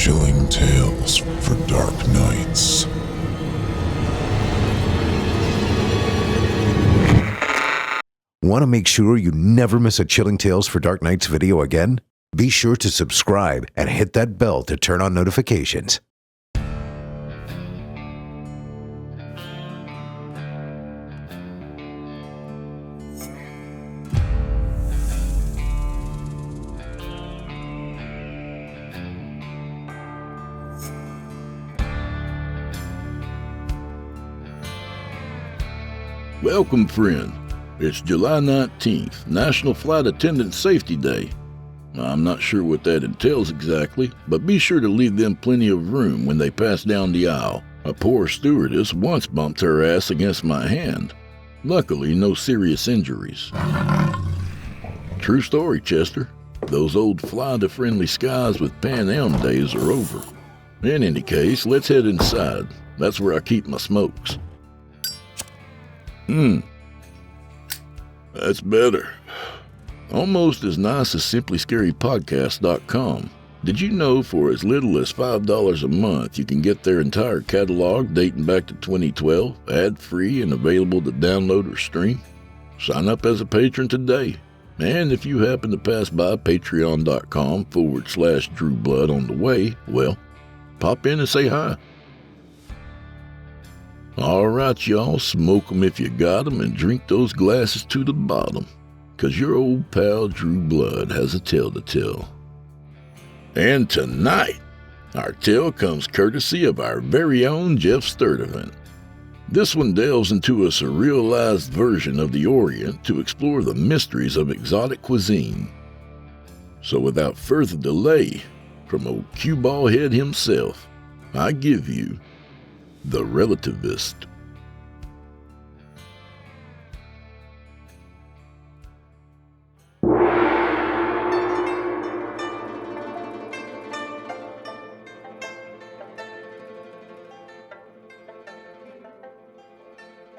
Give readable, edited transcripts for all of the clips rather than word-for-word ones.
Chilling tales for dark nights. Want to make sure you never miss a Chilling Tales for Dark Nights video again? Be sure to subscribe and hit that bell to turn on notifications. Welcome, friend. It's July 19th, National Flight Attendant Safety Day. I'm not sure what that entails exactly, but be sure to leave them plenty of room when they pass down the aisle. A poor stewardess once bumped her ass against my hand. Luckily, no serious injuries. True story, Chester. Those old fly-to-friendly skies with Pan Am days are over. In any case, let's head inside. That's where I keep my smokes. That's better. Almost as nice as simplyscarypodcast.com. Did you know for as little as $5 a month you can get their entire catalog dating back to 2012, ad-free and available to download or stream? Sign up as a patron today. And if you happen to pass by patreon.com/DrewBlood on the way, well, pop in and say hi. All right, y'all, smoke 'em if you got 'em and drink those glasses to the bottom, 'cause your old pal Drew Blood has a tale to tell. And tonight, our tale comes courtesy of our very own Geoff Sturtevant. This one delves into a surrealized version of the Orient to explore the mysteries of exotic cuisine. So without further delay, from old cue ball head himself, I give you The Relativist.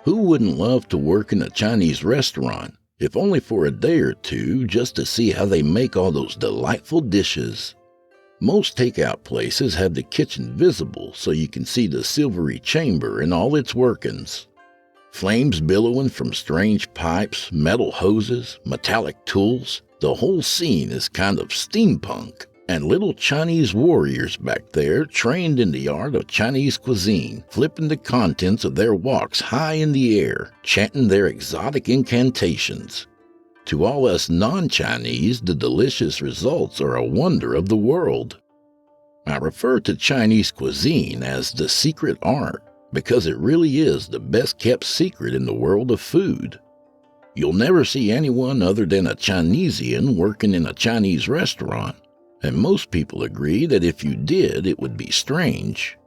Who wouldn't love to work in a Chinese restaurant, if only for a day or two, just to see how they make all those delightful dishes? Most takeout places have the kitchen visible so you can see the silvery chamber and all its workings. Flames billowing from strange pipes, metal hoses, metallic tools. The whole scene is kind of steampunk, and little Chinese warriors back there trained in the art of Chinese cuisine, flipping the contents of their woks high in the air, chanting their exotic incantations. To all us non-Chinese, the delicious results are a wonder of the world. I refer to Chinese cuisine as the secret art because it really is the best-kept secret in the world of food. You'll never see anyone other than a Chinesian working in a Chinese restaurant, and most people agree that if you did, it would be strange.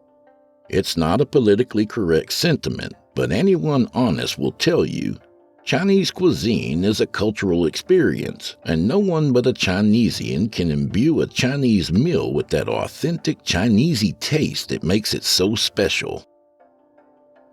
It's not a politically correct sentiment, but anyone honest will tell you Chinese cuisine is a cultural experience, and no one but a Chinesian can imbue a Chinese meal with that authentic Chinesey taste that makes it so special.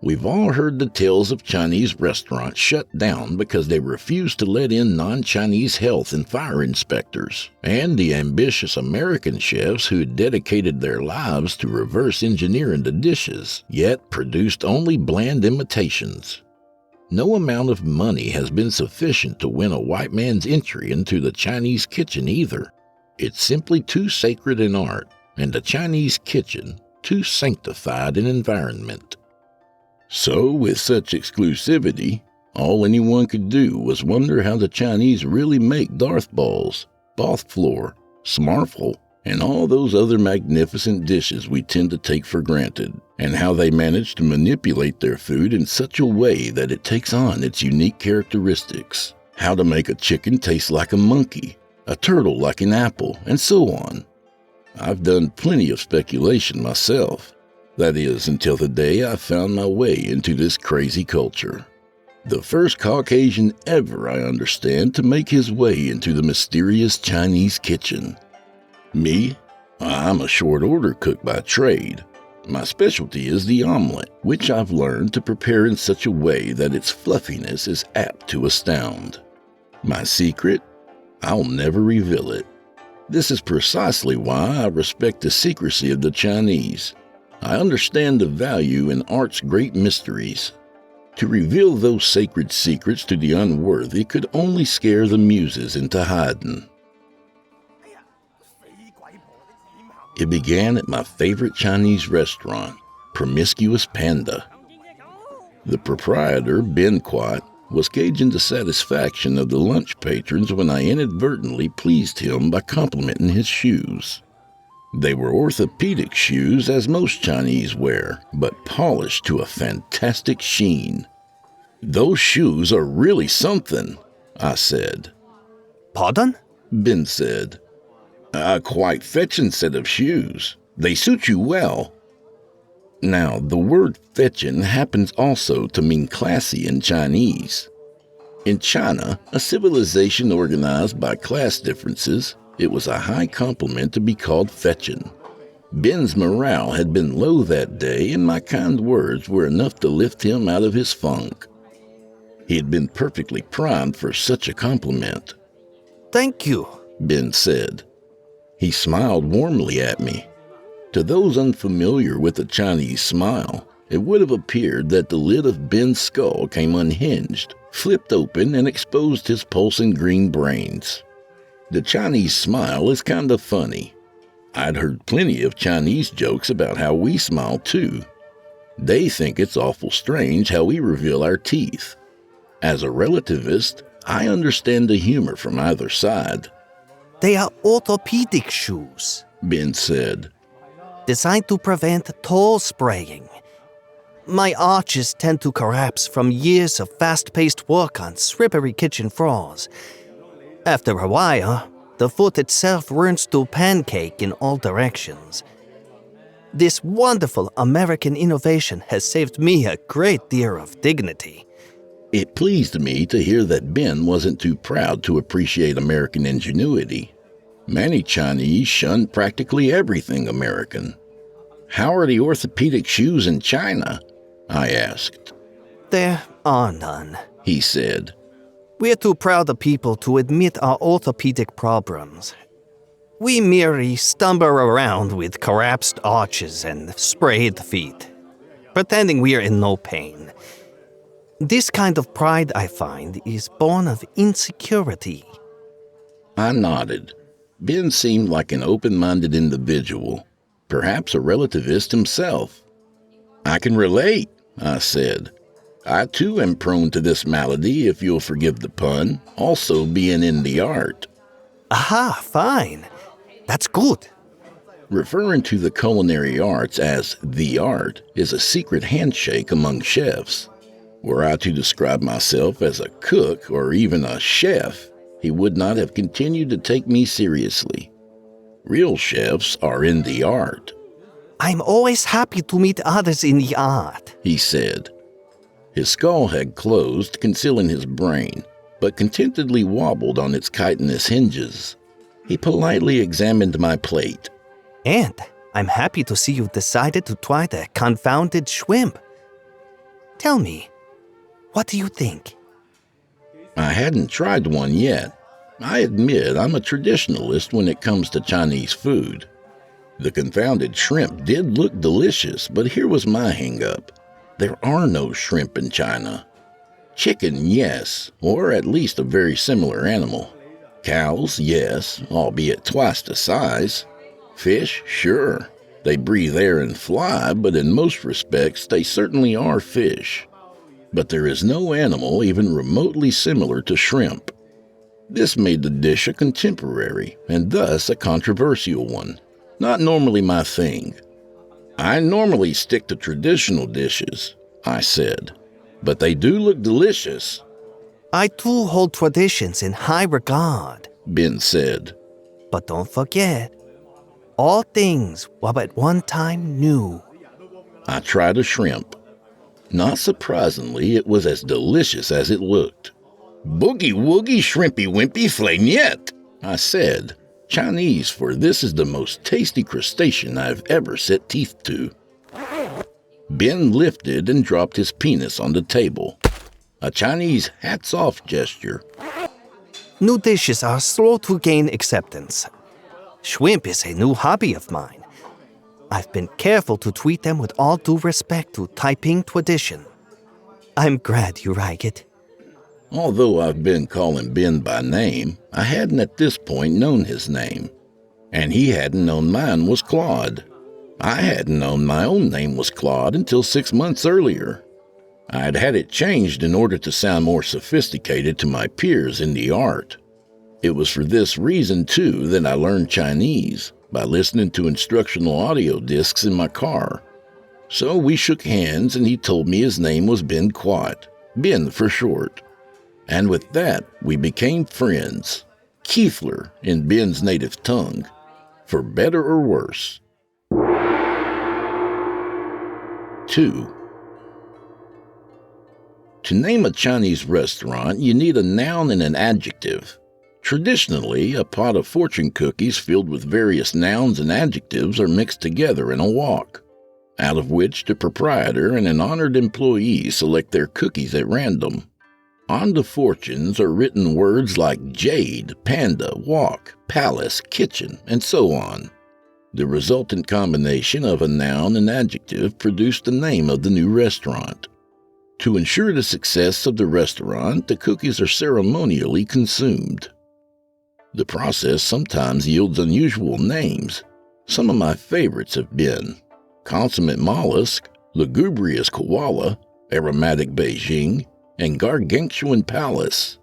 We've all heard the tales of Chinese restaurants shut down because they refuse to let in non-Chinese health and fire inspectors, and the ambitious American chefs who dedicated their lives to reverse engineering the dishes, yet produced only bland imitations. No amount of money has been sufficient to win a white man's entry into the Chinese kitchen either. It's simply too sacred an art, and the Chinese kitchen too sanctified an environment. So, with such exclusivity, all anyone could do was wonder how the Chinese really make Darth balls, Bothflor, Smarfel, and all those other magnificent dishes we tend to take for granted, and how they manage to manipulate their food in such a way that it takes on its unique characteristics. How to make a chicken taste like a monkey, a turtle like an apple, and so on. I've done plenty of speculation myself. That is, until the day I found my way into this crazy culture. The first Caucasian ever, I understand, to make his way into the mysterious Chinese kitchen. Me? I'm a short order cook by trade. My specialty is the omelet, which I've learned to prepare in such a way that its fluffiness is apt to astound. My secret? I'll never reveal it. This is precisely why I respect the secrecy of the Chinese. I understand the value in art's great mysteries. To reveal those sacred secrets to the unworthy could only scare the muses into hiding. It began at my favorite Chinese restaurant, Promiscuous Panda. The proprietor, Ben Quat, was gauging the satisfaction of the lunch patrons when I inadvertently pleased him by complimenting his shoes. They were orthopedic shoes, as most Chinese wear, but polished to a fantastic sheen. "Those shoes are really something," I said. Pardon? Ben said. "A quite fetching set of shoes. They suit you well." Now, the word fetching happens also to mean classy in Chinese. In China, a civilization organized by class differences, it was a high compliment to be called fetching. Ben's morale had been low that day, and my kind words were enough to lift him out of his funk. He had been perfectly primed for such a compliment. Thank you, Ben said. He smiled warmly at me. To those unfamiliar with the Chinese smile, it would have appeared that the lid of Ben's skull came unhinged, flipped open, and exposed his pulsing green brains. The Chinese smile is kind of funny. I'd heard plenty of Chinese jokes about how we smile too. They think it's awful strange how we reveal our teeth. As a relativist, I understand the humor from either side. They are orthopedic shoes, Ben said. Designed to prevent toe spraying. My arches tend to collapse from years of fast-paced work on slippery kitchen floors. After a while, the foot itself turns to pancake in all directions. This wonderful American innovation has saved me a great deal of dignity. It pleased me to hear that Ben wasn't too proud to appreciate American ingenuity. Many Chinese shun practically everything American. "How are the orthopedic shoes in China?" I asked. There are none, He said. We're too proud a people to admit our orthopedic problems. We merely stumble around with collapsed arches and sprayed feet, pretending we're in no pain. This kind of pride, I find, is born of insecurity. I nodded. Ben seemed like an open-minded individual, perhaps a relativist himself. "I can relate," I said. "I too am prone to this malady, if you'll forgive the pun, also being in the art." Aha, fine. That's good. Referring to the culinary arts as the art is a secret handshake among chefs. Were I to describe myself as a cook or even a chef, he would not have continued to take me seriously. Real chefs are in the art, I'm always happy to meet others in the art. he said. His skull had closed, concealing his brain, but contentedly wobbled on its chitinous hinges. He politely examined my plate. And I'm happy to see you decided to try the confounded shrimp. Tell me, what do you think? I hadn't tried one yet. I admit I'm a traditionalist when it comes to Chinese food. The confounded shrimp did look delicious, but here was my hang-up. There are no shrimp in China. Chicken, yes, or at least a very similar animal. Cows, yes, albeit twice the size. Fish, sure. They breathe air and fly, but in most respects they certainly are fish. But there is no animal even remotely similar to shrimp. This made the dish a contemporary, and thus a controversial one. Not normally my thing. "I normally stick to traditional dishes," I said, "but they do look delicious." I too hold traditions in high regard. Ben said. But don't forget, all things were at one time new. I tried a shrimp. Not surprisingly, it was as delicious as it looked. "Boogie woogie shrimpy wimpy flagnet," I said, Chinese for this is the most tasty crustacean I've ever set teeth to. Ben lifted and dropped his penis on the table. A Chinese hats-off gesture. New dishes are slow to gain acceptance. Shrimp is a new hobby of mine. I've been careful to treat them with all due respect to Taiping tradition. I'm glad you like it. Although I've been calling Ben by name, I hadn't at this point known his name. And he hadn't known mine was Claude. I hadn't known my own name was Claude until 6 months earlier. I'd had it changed in order to sound more sophisticated to my peers in the art. It was for this reason, too, that I learned Chinese, by listening to instructional audio discs in my car. So we shook hands and he told me his name was Ben Quat, Ben for short. And with that, we became friends. Kiefler in Ben's native tongue, for better or worse. 2. To name a Chinese restaurant, you need a noun and an adjective. Traditionally, a pot of fortune cookies filled with various nouns and adjectives are mixed together in a wok, out of which the proprietor and an honored employee select their cookies at random. On the fortunes are written words like jade, panda, wok, palace, kitchen, and so on. The resultant combination of a noun and adjective produced the name of the new restaurant. To ensure the success of the restaurant, the cookies are ceremonially consumed. The process sometimes yields unusual names. Some of my favorites have been consummate mollusk, lugubrious koala, aromatic Beijing, and gargantuan palace,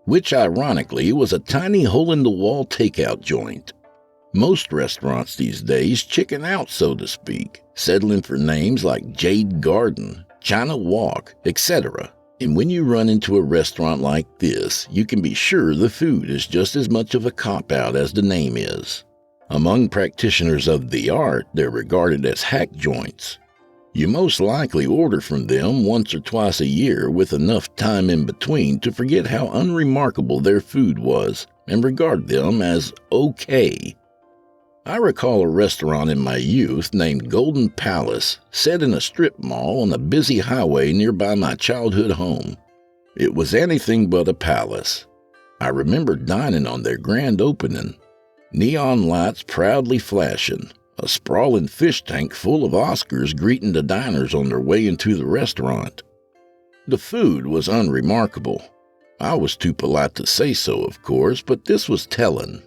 which ironically was a tiny hole-in-the-wall takeout joint. Most restaurants these days chicken out, so to speak, settling for names like Jade Garden, China Walk, etc. And when you run into a restaurant like this, you can be sure the food is just as much of a cop-out as the name is. Among practitioners of the art, they're regarded as hack joints. You most likely order from them once or twice a year with enough time in between to forget how unremarkable their food was and regard them as okay. I recall a restaurant in my youth named Golden Palace, set in a strip mall on a busy highway nearby my childhood home. It was anything but a palace. I remember dining on their grand opening. Neon lights proudly flashing, a sprawling fish tank full of Oscars greeting the diners on their way into the restaurant. The food was unremarkable. I was too polite to say so, of course, but this was telling.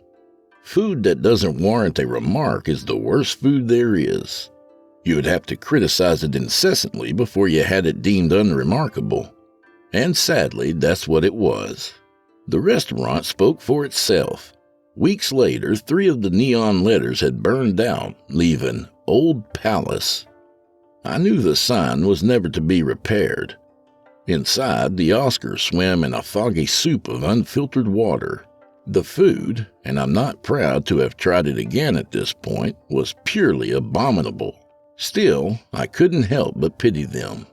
Food that doesn't warrant a remark is the worst food there is. You would have to criticize it incessantly before you had it deemed unremarkable. And sadly, that's what it was. The restaurant spoke for itself. Weeks later, 3 of the neon letters had burned out, leaving Old Palace. I knew the sign was never to be repaired. Inside, the Oscars swam in a foggy soup of unfiltered water. The food, and I'm not proud to have tried it again at this point, was purely abominable. Still, I couldn't help but pity them.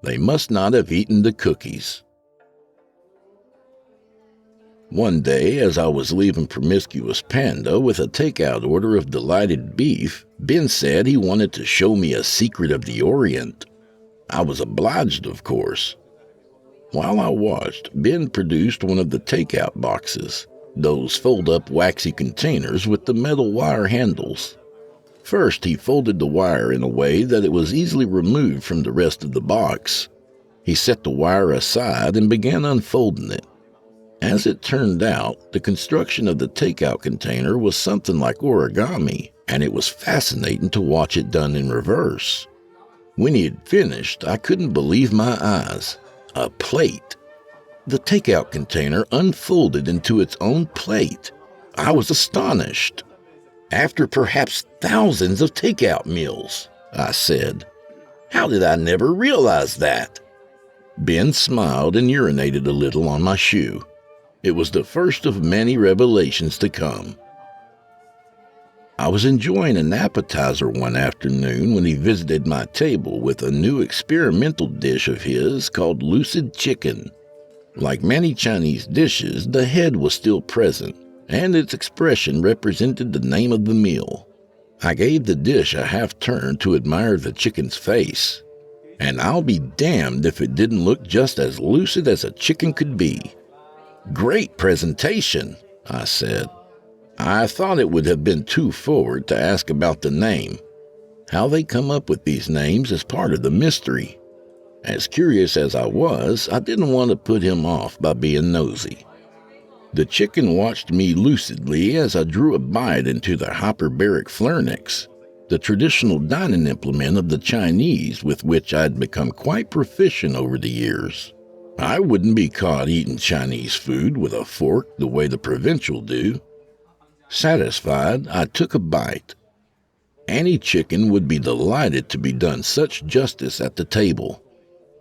They must not have eaten the cookies. One day, as I was leaving Promiscuous Panda with a takeout order of delighted beef, Ben said he wanted to show me a secret of the Orient. I was obliged, of course. While I watched, Ben produced one of the takeout boxes, those fold-up waxy containers with the metal wire handles. First, he folded the wire in a way that it was easily removed from the rest of the box. He set the wire aside and began unfolding it. As it turned out, the construction of the takeout container was something like origami, and it was fascinating to watch it done in reverse. When he had finished, I couldn't believe my eyes. A plate. The takeout container unfolded into its own plate. I was astonished. After perhaps thousands of takeout meals, I said. How did I never realize that? Ben smiled and urinated a little on my shoe. It was the first of many revelations to come. I was enjoying an appetizer one afternoon when he visited my table with a new experimental dish of his called lucid chicken. Like many Chinese dishes, the head was still present, and its expression represented the name of the meal. I gave the dish a half-turn to admire the chicken's face, and I'll be damned if it didn't look just as lucid as a chicken could be. Great presentation, I said. I thought it would have been too forward to ask about the name. How they come up with these names is part of the mystery. As curious as I was, I didn't want to put him off by being nosy. The chicken watched me lucidly as I drew a bite into the hyperbaric flernix, the traditional dining implement of the Chinese with which I'd become quite proficient over the years. I wouldn't be caught eating Chinese food with a fork the way the provincial do. Satisfied, I took a bite. Any chicken would be delighted to be done such justice at the table.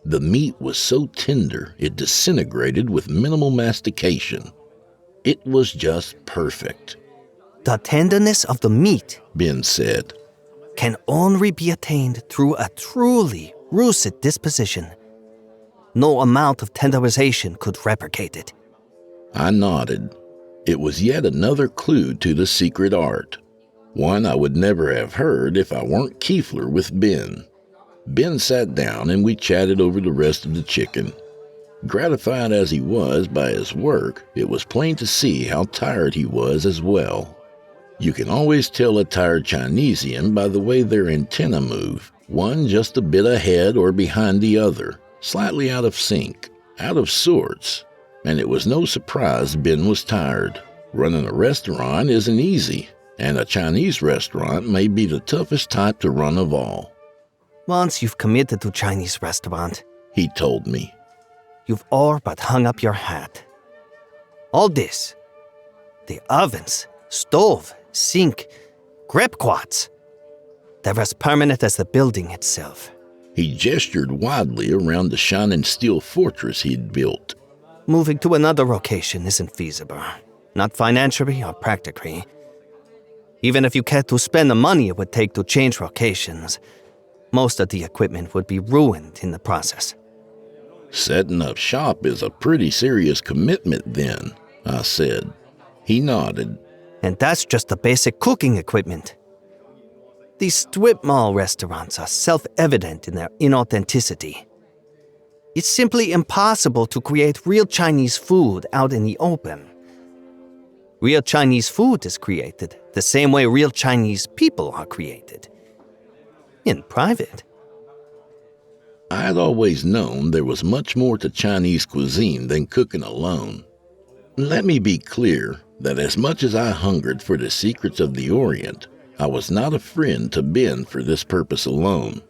The meat was so tender it disintegrated with minimal mastication. It was just perfect. The tenderness of the meat, Ben said, can only be attained through a truly russet disposition. No amount of tenderization could replicate it. I nodded. It was yet another clue to the secret art. One I would never have heard if I weren't Kiefler with Ben. Ben sat down and we chatted over the rest of the chicken. Gratified as he was by his work, it was plain to see how tired he was as well. You can always tell a tired Chinesian by the way their antennae move, one just a bit ahead or behind the other, slightly out of sync, out of sorts. And it was no surprise Ben was tired. Running a restaurant isn't easy, and a Chinese restaurant may be the toughest type to run of all. Once you've committed to Chinese restaurant, He told me. you've all but hung up your hat. All this, the ovens, stove, sink, grip quads, they're as permanent as the building itself. He gestured widely around the shining steel fortress he'd built. Moving to another location isn't feasible, not financially or practically. Even if you cared to spend the money it would take to change locations, most of the equipment would be ruined in the process. Setting up shop is a pretty serious commitment then, I said. He nodded. And that's just the basic cooking equipment. These strip mall restaurants are self-evident in their inauthenticity. It's simply impossible to create real Chinese food out in the open. Real Chinese food is created the same way real Chinese people are created. In private. I'd always known there was much more to Chinese cuisine than cooking alone. Let me be clear that as much as I hungered for the secrets of the Orient, I was not a friend to Ben for this purpose alone.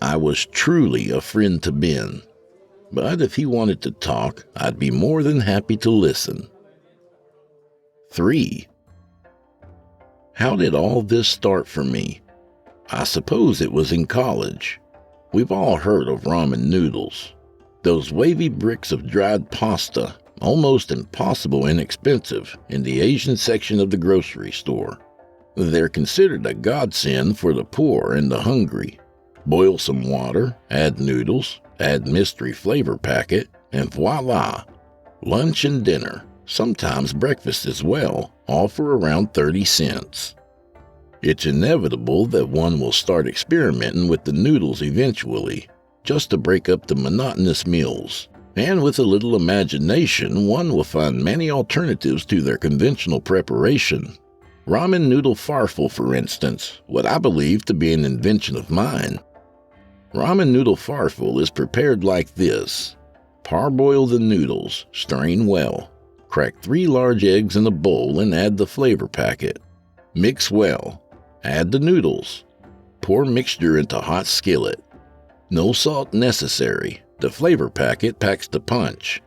I was truly a friend to Ben. But if he wanted to talk, I'd be more than happy to listen. 3. How did all this start for me? I suppose it was in college. We've all heard of ramen noodles. Those wavy bricks of dried pasta, almost impossible inexpensive, in the Asian section of the grocery store. They're considered a godsend for the poor and the hungry. Boil some water, add noodles, add mystery flavor packet, and voila! Lunch and dinner, sometimes breakfast as well, all for around 30 cents. It's inevitable that one will start experimenting with the noodles eventually, just to break up the monotonous meals. And with a little imagination, one will find many alternatives to their conventional preparation. Ramen noodle farfel, for instance, what I believe to be an invention of mine. Ramen noodle farfel is prepared like this. Parboil the noodles, stirring well. Crack 3 large eggs in a bowl and add the flavor packet. Mix well. Add the noodles. Pour mixture into hot skillet. No salt necessary. The flavor packet packs the punch.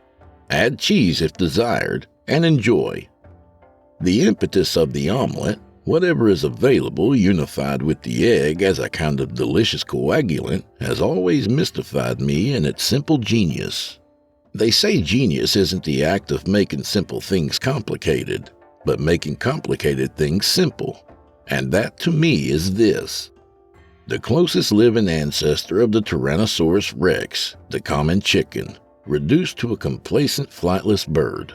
Add cheese if desired, and enjoy. The impetus of the omelet, whatever is available unified with the egg as a kind of delicious coagulant, has always mystified me in its simple genius. They say genius isn't the act of making simple things complicated, but making complicated things simple. And that to me is this. The closest living ancestor of the Tyrannosaurus rex, the common chicken, reduced to a complacent flightless bird.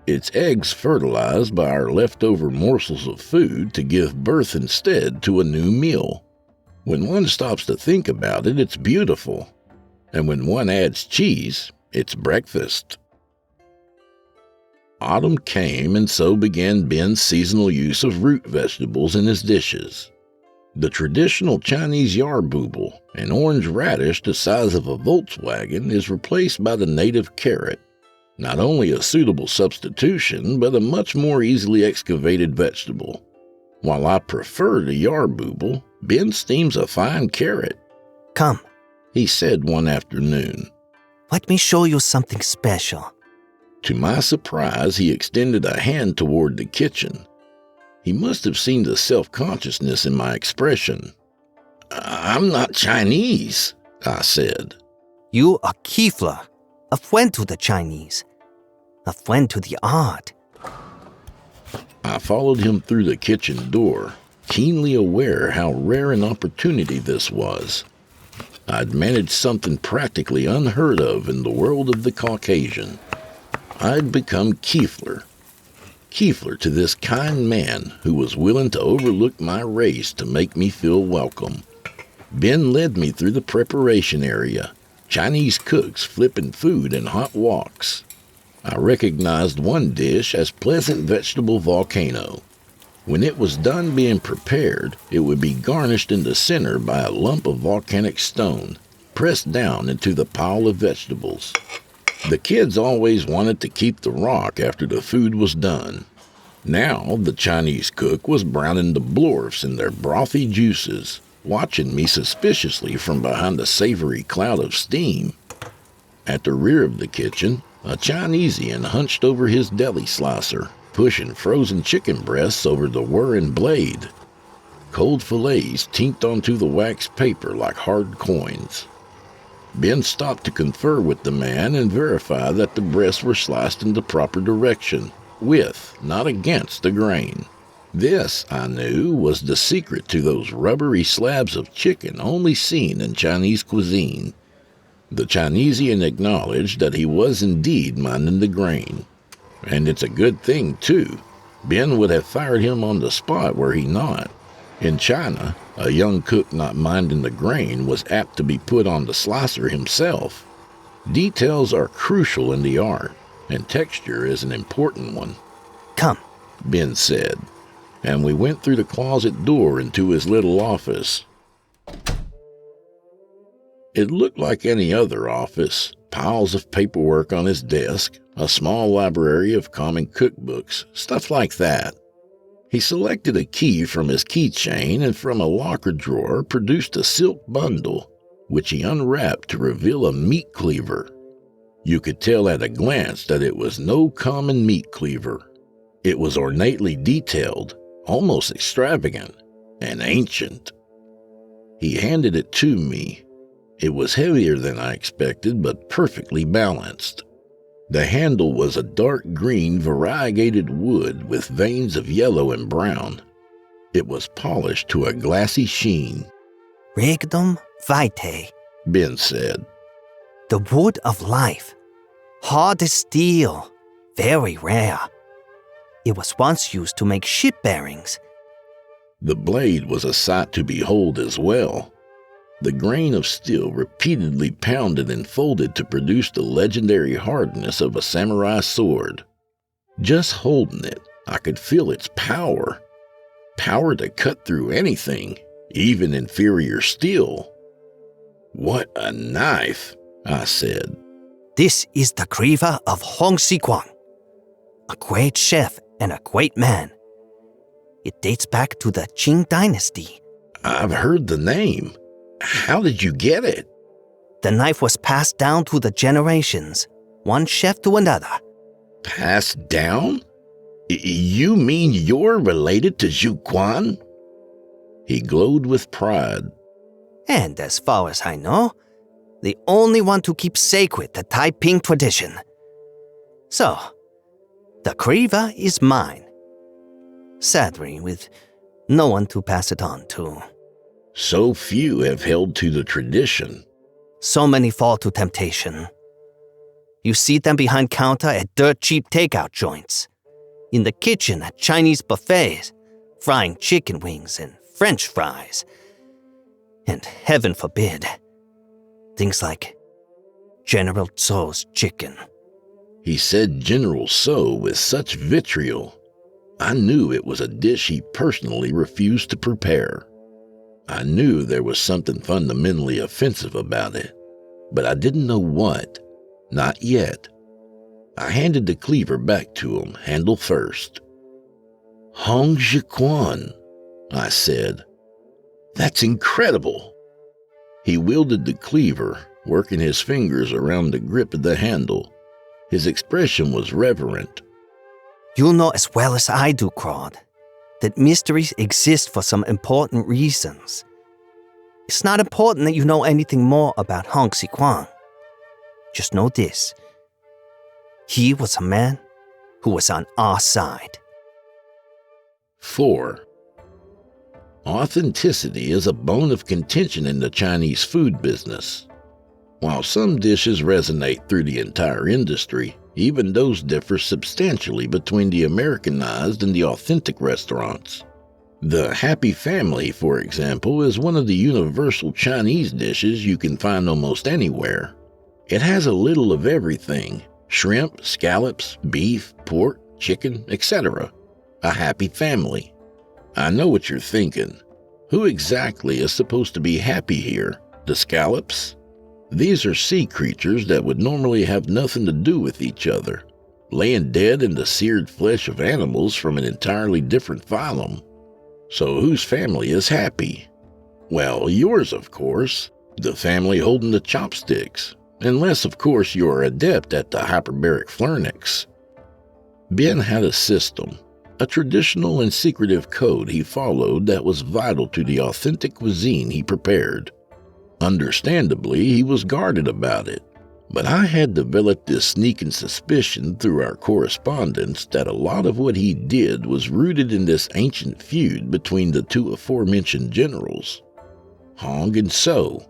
Its eggs fertilized by our leftover morsels of food to give birth instead to a new meal. When one stops to think about it, it's beautiful. And when one adds cheese, it's breakfast. Autumn came, and so began Ben's seasonal use of root vegetables in his dishes. The traditional Chinese yarbooble, an orange radish the size of a Volkswagen, is replaced by the native carrot. Not only a suitable substitution, but a much more easily excavated vegetable. While I prefer the yarbooble, Ben steams a fine carrot. Come, He said one afternoon. let me show you something special. To my surprise, he extended a hand toward the kitchen. He must have seen the self-consciousness in my expression. "I'm not Chinese," I said. You are Kifler, a friend to the Chinese, a friend to the art. I followed him through the kitchen door, keenly aware how rare an opportunity this was. I'd managed something practically unheard of in the world of the Caucasian. I'd become Kifler to this kind man who was willing to overlook my race to make me feel welcome. Ben led me through the preparation area, Chinese cooks flipping food in hot woks. I recognized one dish as pleasant vegetable volcano. When it was done being prepared, it would be garnished in the center by a lump of volcanic stone, pressed down into the pile of vegetables. The kids always wanted to keep the rock after the food was done. Now the Chinese cook was browning the blorfs in their brothy juices, watching me suspiciously from behind a savory cloud of steam. At the rear of the kitchen, a Chinesian hunched over his deli slicer, pushing frozen chicken breasts over the whirring blade. Cold fillets tinked onto the wax paper like hard coins. Ben stopped to confer with the man and verify that the breasts were sliced in the proper direction, with, not against, the grain. This, I knew, was the secret to those rubbery slabs of chicken only seen in Chinese cuisine. The Chinesian acknowledged that he was indeed minding the grain. And it's a good thing, too. Ben would have fired him on the spot were he not. In China, a young cook not minding the grain was apt to be put on the slicer himself. Details are crucial in the art, and texture is an important one. Come, Ben said, and we went through the closet door into his little office. It looked like any other office, piles of paperwork on his desk, a small library of common cookbooks, stuff like that. He selected a key from his keychain and from a locker drawer produced a silk bundle, which he unwrapped to reveal a meat cleaver. You could tell at a glance that it was no common meat cleaver. It was ornately detailed, almost extravagant, and ancient. He handed it to me. It was heavier than I expected, but perfectly balanced. The handle was a dark green variegated wood with veins of yellow and brown. It was polished to a glassy sheen. Regnum vitae, Ben said. the wood of life. Hard as steel, very rare. It was once used to make ship bearings. The blade was a sight to behold as well. The grain of steel repeatedly pounded and folded to produce the legendary hardness of a samurai sword. Just holding it, I could feel its power. Power to cut through anything, even inferior steel. "What a knife," I said. This is the cleaver of Hong Xiquan, a great chef and a great man. It dates back to the Qing dynasty. "I've heard the name. How did you get it?" The knife was passed down through the generations, one chef to another. "Passed down? You mean you're related to Zhu Quan?" He glowed with pride. And as far as I know, the only one to keep sacred the Taiping tradition. So, the cleaver is mine. Sadly, with no one to pass it on to. So few have held to the tradition. So many fall to temptation. You see them behind counter at dirt-cheap takeout joints, in the kitchen at Chinese buffets, frying chicken wings and French fries. And heaven forbid, things like General Tso's chicken. He said General So with such vitriol. I knew it was a dish he personally refused to prepare. I knew there was something fundamentally offensive about it, but I didn't know what. Not yet. I handed the cleaver back to him, handle first. Hong Jiquan, I said. That's incredible. He wielded the cleaver, working his fingers around the grip of the handle. His expression was reverent. You know as well as I do, Claude, that mysteries exist for some important reasons. It's not important that you know anything more about Hong Jiquan. Just know this. He was a man who was on our side. 4. Authenticity is a bone of contention in the Chinese food business. While some dishes resonate through the entire industry, even those differ substantially between the Americanized and the authentic restaurants. The Happy Family, for example, is one of the universal Chinese dishes you can find almost anywhere. It has a little of everything: shrimp, scallops, beef, pork, chicken, etc. A happy family. I know what you're thinking. Who exactly is supposed to be happy here? The scallops? These are sea creatures that would normally have nothing to do with each other, laying dead in the seared flesh of animals from an entirely different phylum. So whose family is happy? Well, yours, of course. The family holding the chopsticks. Unless, of course, you're adept at the hyperbaric pharynx. Ben had a system, a traditional and secretive code he followed that was vital to the authentic cuisine he prepared. Understandably, he was guarded about it, but I had developed this sneaking suspicion through our correspondence that a lot of what he did was rooted in this ancient feud between the two aforementioned generals, Hong and So.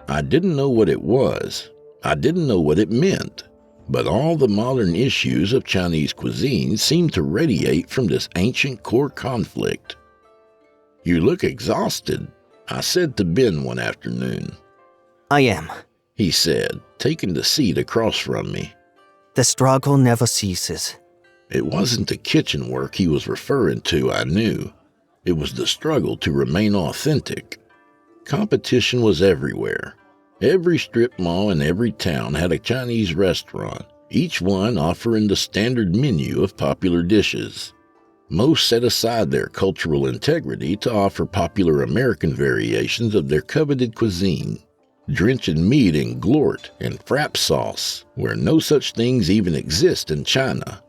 I didn't know what it was. I didn't know what it meant. But all the modern issues of Chinese cuisine seem to radiate from this ancient core conflict. You look exhausted, I said to Ben one afternoon. I am, He said, taking the seat across from me. The struggle never ceases. It wasn't the kitchen work he was referring to, I knew. It was the struggle to remain authentic. Competition was everywhere. Every strip mall in every town had a Chinese restaurant, each one offering the standard menu of popular dishes. Most set aside their cultural integrity to offer popular American variations of their coveted cuisine, drenching meat in glort and frap sauce, where no such things even exist in China.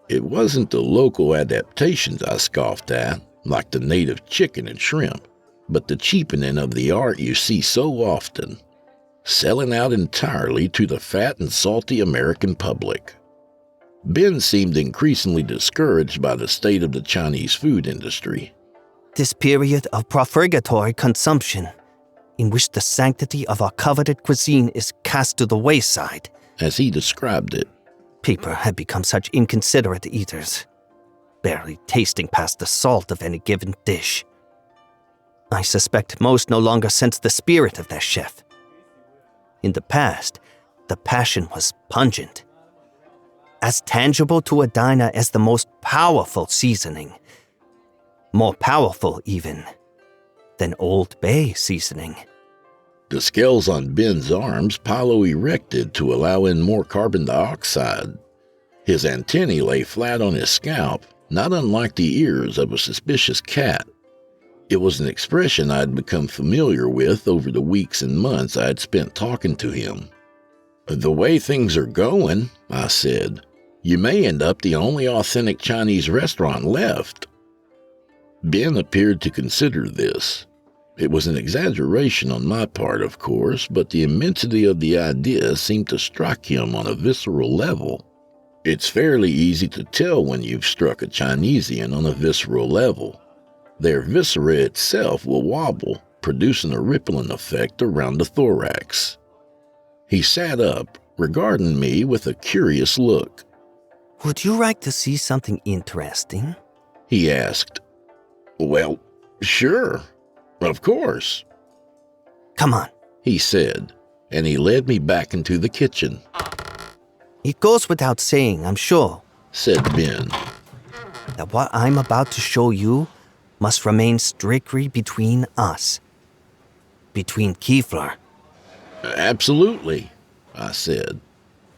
It wasn't the local adaptations I scoffed at, like the native chicken and shrimp, but the cheapening of the art you see so often, selling out entirely to the fat and salty American public. Ben seemed increasingly discouraged by the state of the Chinese food industry. This period of profligatory consumption, in which the sanctity of our coveted cuisine is cast to the wayside, as he described it. People have become such inconsiderate eaters, barely tasting past the salt of any given dish. I suspect most no longer sense the spirit of their chef. In the past, the passion was pungent, as tangible to a diner as the most powerful seasoning, more powerful even than Old Bay seasoning. The scales on Ben's arms pilo-erected to allow in more carbon dioxide. His antennae lay flat on his scalp, not unlike the ears of a suspicious cat. It was an expression I had become familiar with over the weeks and months I had spent talking to him. The way things are going, I said, you may end up the only authentic Chinese restaurant left. Ben appeared to consider this. It was an exaggeration on my part, of course, but the immensity of the idea seemed to strike him on a visceral level. It's fairly easy to tell when you've struck a Chinesian on a visceral level. Their viscera itself will wobble, producing a rippling effect around the thorax. He sat up, regarding me with a curious look. Would you like to see something interesting? He asked. Well, sure, of course. Come on, He said, and he led me back into the kitchen. It goes without saying, I'm sure, said Ben. that what I'm about to show you must remain strictly between us. Between Kefler. Absolutely, I said.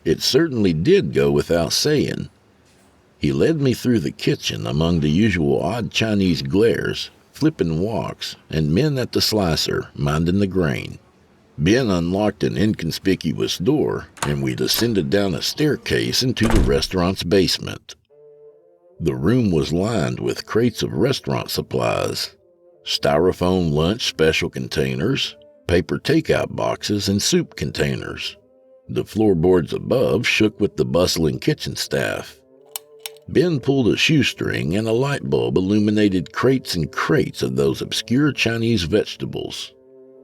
It certainly did go without saying. He led me through the kitchen among the usual odd Chinese glares, flipping woks, and men at the slicer, minding the grain. Ben unlocked an inconspicuous door, and we descended down a staircase into the restaurant's basement. The room was lined with crates of restaurant supplies, styrofoam lunch special containers, paper takeout boxes, and soup containers. The floorboards above shook with the bustling kitchen staff. Ben pulled a shoestring, and a light bulb illuminated crates and crates of those obscure Chinese vegetables.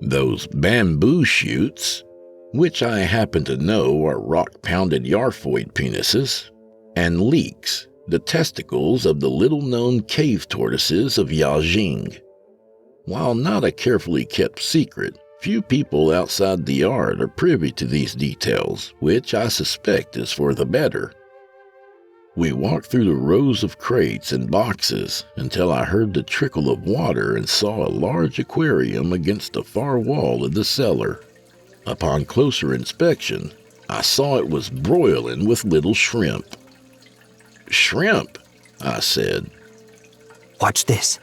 Those bamboo shoots, which I happen to know are rock-pounded yarphoid penises, and leeks, the testicles of the little-known cave tortoises of Yajing. While not a carefully kept secret, few people outside the art are privy to these details, which I suspect is for the better. We walked through the rows of crates and boxes until I heard the trickle of water and saw a large aquarium against the far wall of the cellar. Upon closer inspection, I saw it was broiling with little shrimp. "Shrimp," I said. Watch this.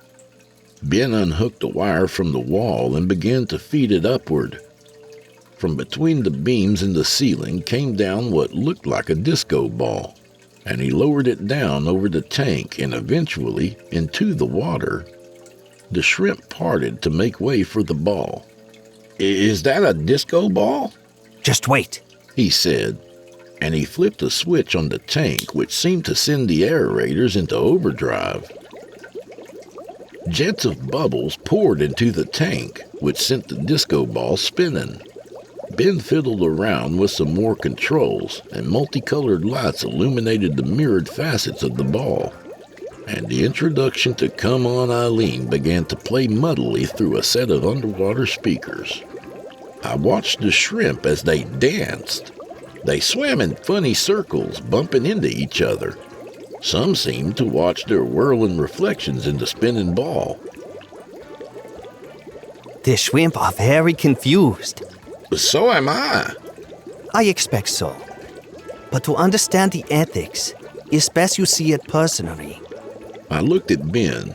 Ben unhooked a wire from the wall and began to feed it upward. From between the beams in the ceiling came down what looked like a disco ball, and he lowered it down over the tank and eventually into the water. The shrimp parted to make way for the ball. "Is that a disco ball?" Just wait. he said, and he flipped a switch on the tank which seemed to send the aerators into overdrive. Jets of bubbles poured into the tank, which sent the disco ball spinning. Ben fiddled around with some more controls, and multicolored lights illuminated the mirrored facets of the ball. And the introduction to Come On Eileen began to play muddily through a set of underwater speakers. I watched the shrimp as they danced. They swam in funny circles, bumping into each other. Some seemed to watch their whirling reflections in the spinning ball. The shrimp are very confused. So am I. I expect so. But to understand the ethics, it's best you see it personally. I looked at Ben.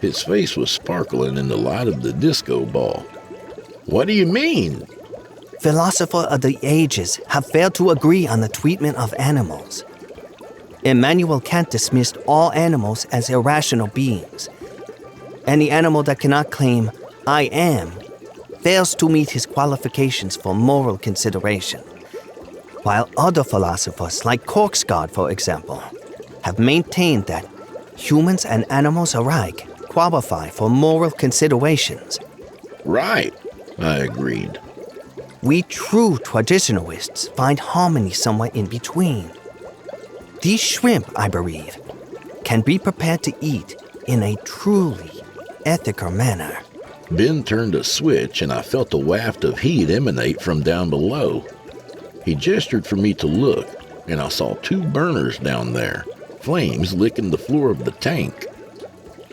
His face was sparkling in the light of the disco ball. "What do you mean?" Philosophers of the ages have failed to agree on the treatment of animals. Immanuel Kant dismissed all animals as irrational beings. Any animal that cannot claim, "I am," fails to meet his qualifications for moral consideration. While other philosophers, like Kierkegaard, for example, have maintained that humans and animals alike qualify for moral considerations. "Right," I agreed. We true traditionalists find harmony somewhere in between. These shrimp, I believe, can be prepared to eat in a truly ethical manner. Ben turned a switch and I felt a waft of heat emanate from down below. He gestured for me to look, and I saw 2 burners down there, flames licking the floor of the tank.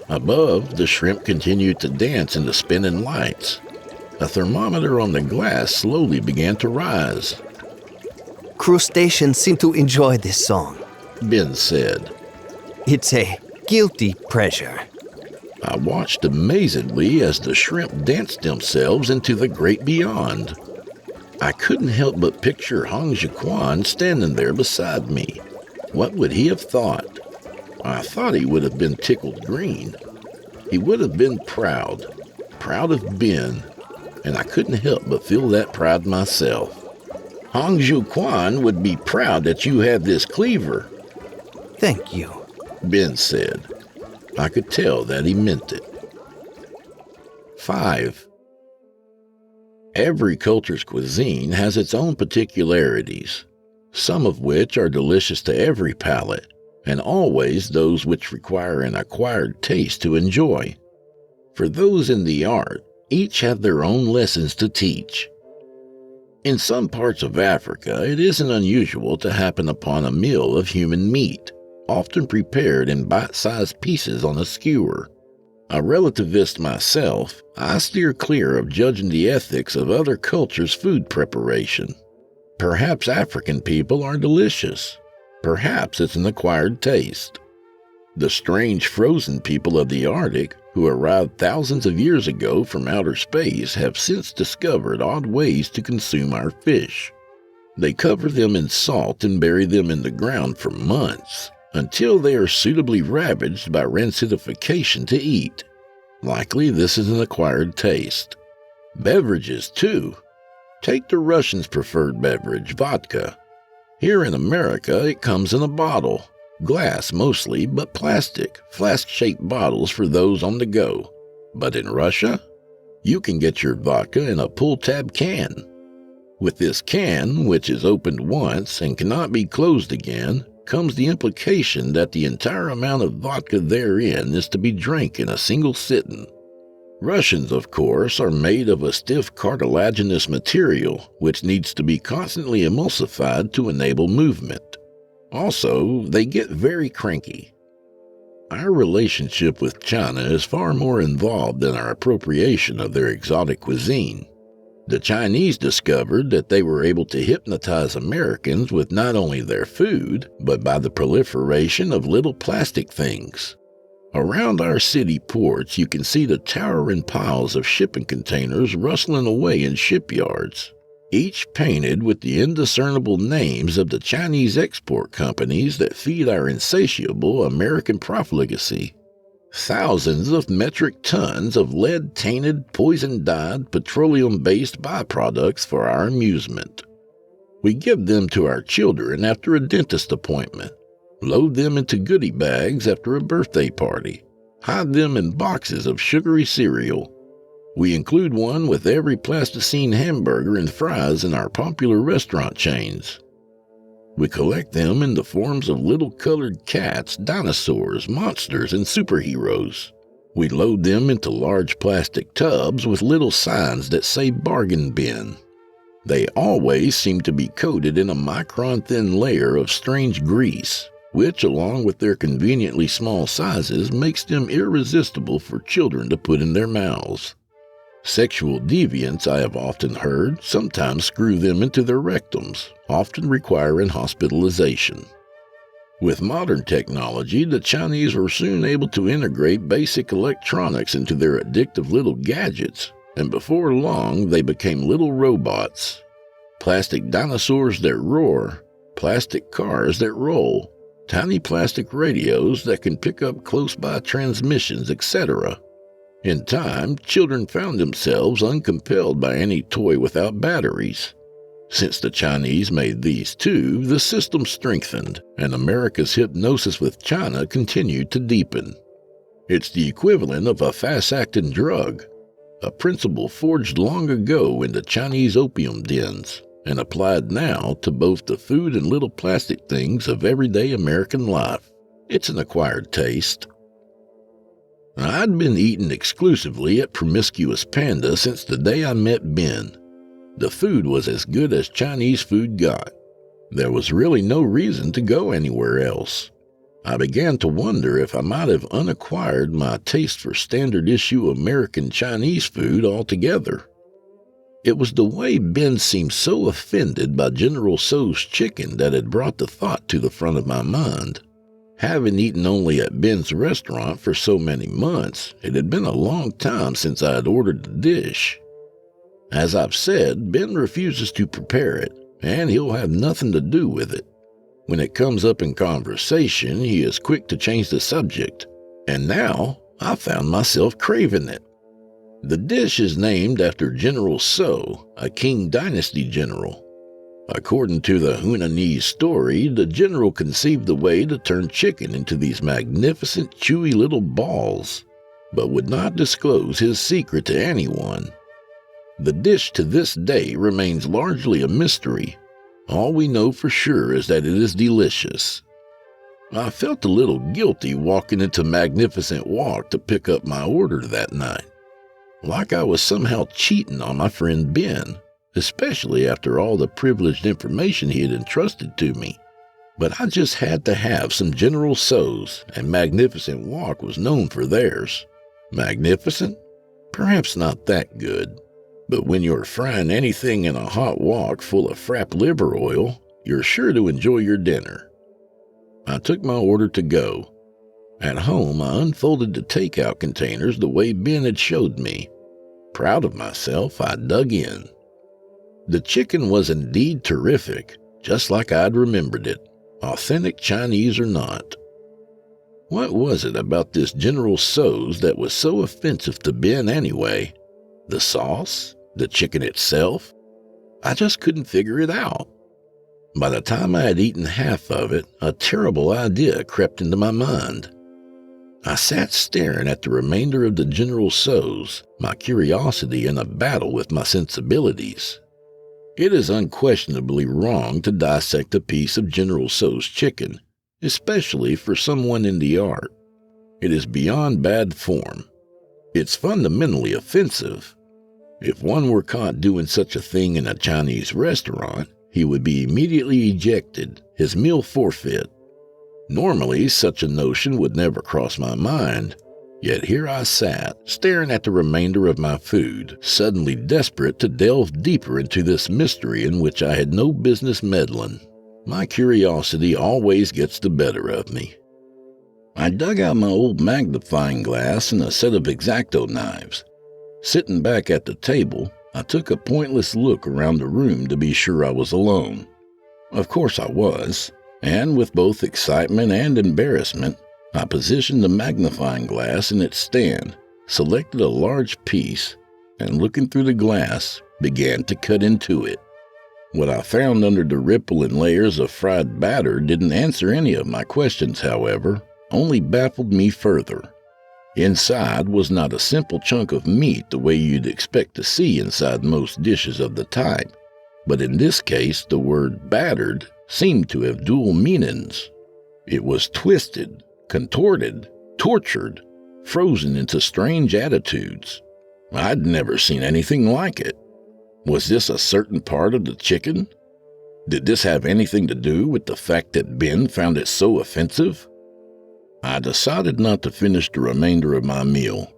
Above, the shrimp continued to dance in the spinning lights. A thermometer on the glass slowly began to rise. Crustaceans seem to enjoy this song, Ben said. It's a guilty pleasure. I watched amazedly as the shrimp danced themselves into the great beyond. I couldn't help but picture Hong Jiquan standing there beside me. What would he have thought? I thought he would have been tickled green. He would have been proud of Ben, and I couldn't help but feel that pride myself. Hong Jiquan would be proud that you have this cleaver. Thank you, Ben said. I could tell that he meant it. 5. Every culture's cuisine has its own particularities, some of which are delicious to every palate, and always those which require an acquired taste to enjoy. For those in the art, each have their own lessons to teach. In some parts of Africa, it isn't unusual to happen upon a meal of human meat, often prepared in bite-sized pieces on a skewer. A relativist myself, I steer clear of judging the ethics of other cultures' food preparation. Perhaps African people are delicious. Perhaps it's an acquired taste. The strange frozen people of the Arctic, who arrived thousands of years ago from outer space, have since discovered odd ways to consume our fish. They cover them in salt and bury them in the ground for months, until they are suitably ravaged by rancidification to eat. Likely this is an acquired taste. Beverages, too. Take the Russians' preferred beverage, vodka. Here in America, it comes in a bottle. Glass mostly, but plastic, flask-shaped bottles for those on the go. But in Russia, you can get your vodka in a pull-tab can. With this can, which is opened once and cannot be closed again, comes the implication that the entire amount of vodka therein is to be drank in a single sitting. Russians, of course, are made of a stiff cartilaginous material which needs to be constantly emulsified to enable movement. Also, they get very cranky. Our relationship with China is far more involved than our appropriation of their exotic cuisine. The Chinese discovered that they were able to hypnotize Americans with not only their food, but by the proliferation of little plastic things. Around our city ports, you can see the towering piles of shipping containers rustling away in shipyards, each painted with the indiscernible names of the Chinese export companies that feed our insatiable American profligacy. Thousands of metric tons of lead-tainted, poison-dyed, petroleum-based byproducts for our amusement. We give them to our children after a dentist appointment, load them into goodie bags after a birthday party, hide them in boxes of sugary cereal. We include one with every plasticine hamburger and fries in our popular restaurant chains. We collect them in the forms of little colored cats, dinosaurs, monsters, and superheroes. We load them into large plastic tubs with little signs that say bargain bin. They always seem to be coated in a micron-thin layer of strange grease, which, along with their conveniently small sizes, makes them irresistible for children to put in their mouths. Sexual deviants, I have often heard, sometimes screw them into their rectums, often requiring hospitalization. With modern technology, the Chinese were soon able to integrate basic electronics into their addictive little gadgets, and before long they became little robots. Plastic dinosaurs that roar, plastic cars that roll, tiny plastic radios that can pick up close-by transmissions, etc. In time, children found themselves uncompelled by any toy without batteries. Since the Chinese made these too, the system strengthened, and America's hypnosis with China continued to deepen. It's the equivalent of a fast-acting drug, a principle forged long ago in the Chinese opium dens, and applied now to both the food and little plastic things of everyday American life. It's an acquired taste. I'd been eating exclusively at Promiscuous Panda since the day I met Ben. The food was as good as Chinese food got. There was really no reason to go anywhere else. I began to wonder if I might have unacquired my taste for standard-issue American Chinese food altogether. It was the way Ben seemed so offended by General Tso's chicken that had brought the thought to the front of my mind. Having eaten only at Ben's restaurant for so many months, it had been a long time since I had ordered the dish. As I've said, Ben refuses to prepare it, and he'll have nothing to do with it. When it comes up in conversation, he is quick to change the subject, and now I found myself craving it. The dish is named after General Tso, a Qing Dynasty general. According to the Hunanese story, the general conceived the way to turn chicken into these magnificent, chewy little balls, but would not disclose his secret to anyone. The dish to this day remains largely a mystery. All we know for sure is that it is delicious. I felt a little guilty walking into Magnificent Walk to pick up my order that night, like I was somehow cheating on my friend Ben, especially after all the privileged information he had entrusted to me. But I just had to have some General Tso's, and Magnificent Wok was known for theirs. Magnificent? Perhaps not that good. But when you're frying anything in a hot wok full of frap liver oil, you're sure to enjoy your dinner. I took my order to go. At home, I unfolded the takeout containers the way Ben had showed me. Proud of myself, I dug in. The chicken was indeed terrific, just like I'd remembered it, authentic Chinese or not. What was it about this General Tso's that was so offensive to Ben anyway? The sauce? The chicken itself? I just couldn't figure it out. By the time I had eaten half of it, a terrible idea crept into my mind. I sat staring at the remainder of the General Tso's, my curiosity in a battle with my sensibilities. It is unquestionably wrong to dissect a piece of General Tso's chicken, especially for someone in the art. It is beyond bad form. It's fundamentally offensive. If one were caught doing such a thing in a Chinese restaurant, he would be immediately ejected, his meal forfeit. Normally, such a notion would never cross my mind, yet here I sat, staring at the remainder of my food, suddenly desperate to delve deeper into this mystery in which I had no business meddling. My curiosity always gets the better of me. I dug out my old magnifying glass and a set of X-Acto knives. Sitting back at the table, I took a pointless look around the room to be sure I was alone. Of course I was, and with both excitement and embarrassment, I positioned the magnifying glass in its stand, selected a large piece, and looking through the glass, began to cut into it. What I found under the rippling layers of fried batter didn't answer any of my questions, however, only baffled me further. Inside was not a simple chunk of meat the way you'd expect to see inside most dishes of the type, but in this case the word battered seemed to have dual meanings. It was twisted, contorted, tortured, frozen into strange attitudes. I'd never seen anything like it. Was this a certain part of the chicken? Did this have anything to do with the fact that Ben found it so offensive? I decided not to finish the remainder of my meal.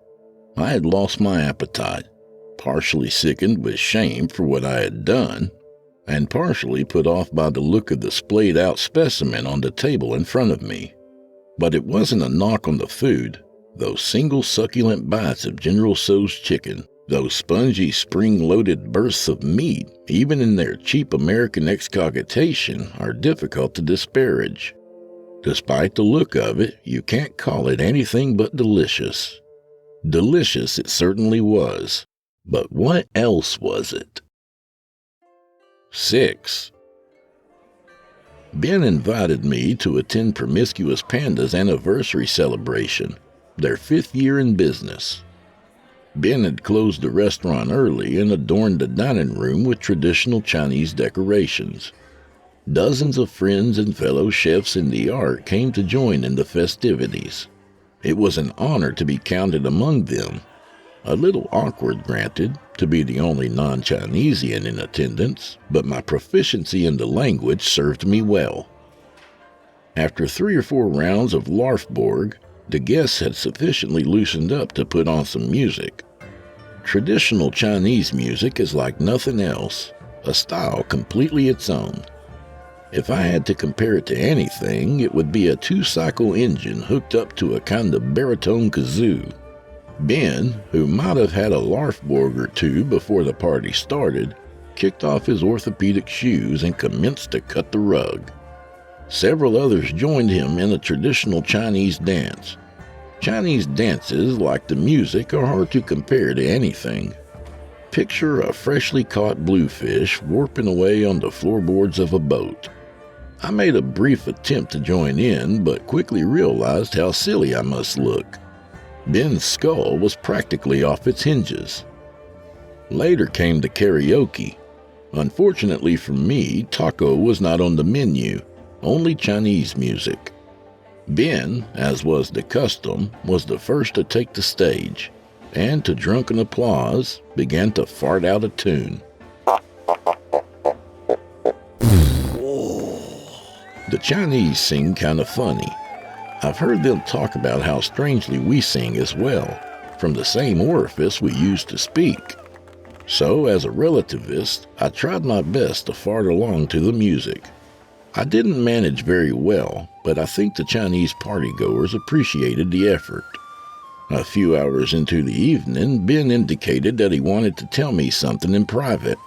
I had lost my appetite, partially sickened with shame for what I had done, and partially put off by the look of the splayed-out specimen on the table in front of me. But it wasn't a knock on the food. Those single succulent bites of General Tso's chicken, those spongy spring-loaded bursts of meat, even in their cheap American excogitation, are difficult to disparage. Despite the look of it, you can't call it anything but delicious. Delicious it certainly was, but what else was it? 6. Ben invited me to attend Promiscuous Panda's anniversary celebration, their 5th year in business. Ben had closed the restaurant early and adorned the dining room with traditional Chinese decorations. Dozens of friends and fellow chefs in the art came to join in the festivities. It was an honor to be counted among them. A little awkward, granted, to be the only non-Chinesian in attendance, but my proficiency in the language served me well. After 3 or 4 rounds of Larfborg, the guests had sufficiently loosened up to put on some music. Traditional Chinese music is like nothing else, a style completely its own. If I had to compare it to anything, it would be a 2-cycle engine hooked up to a kind of baritone kazoo. Ben, who might have had a Larfborg or 2 before the party started, kicked off his orthopedic shoes and commenced to cut the rug. Several others joined him in a traditional Chinese dance. Chinese dances, like the music, are hard to compare to anything. Picture a freshly caught bluefish warping away on the floorboards of a boat. I made a brief attempt to join in, but quickly realized how silly I must look. Ben's skull was practically off its hinges. Later came the karaoke. Unfortunately for me, taco was not on the menu, only Chinese music. Ben, as was the custom, was the first to take the stage, and to drunken applause, began to fart out a tune. The Chinese sing kind of funny. I've heard them talk about how strangely we sing as well, from the same orifice we use to speak. So, as a relativist, I tried my best to fart along to the music. I didn't manage very well, but I think the Chinese partygoers appreciated the effort. A few hours into the evening, Ben indicated that he wanted to tell me something in private.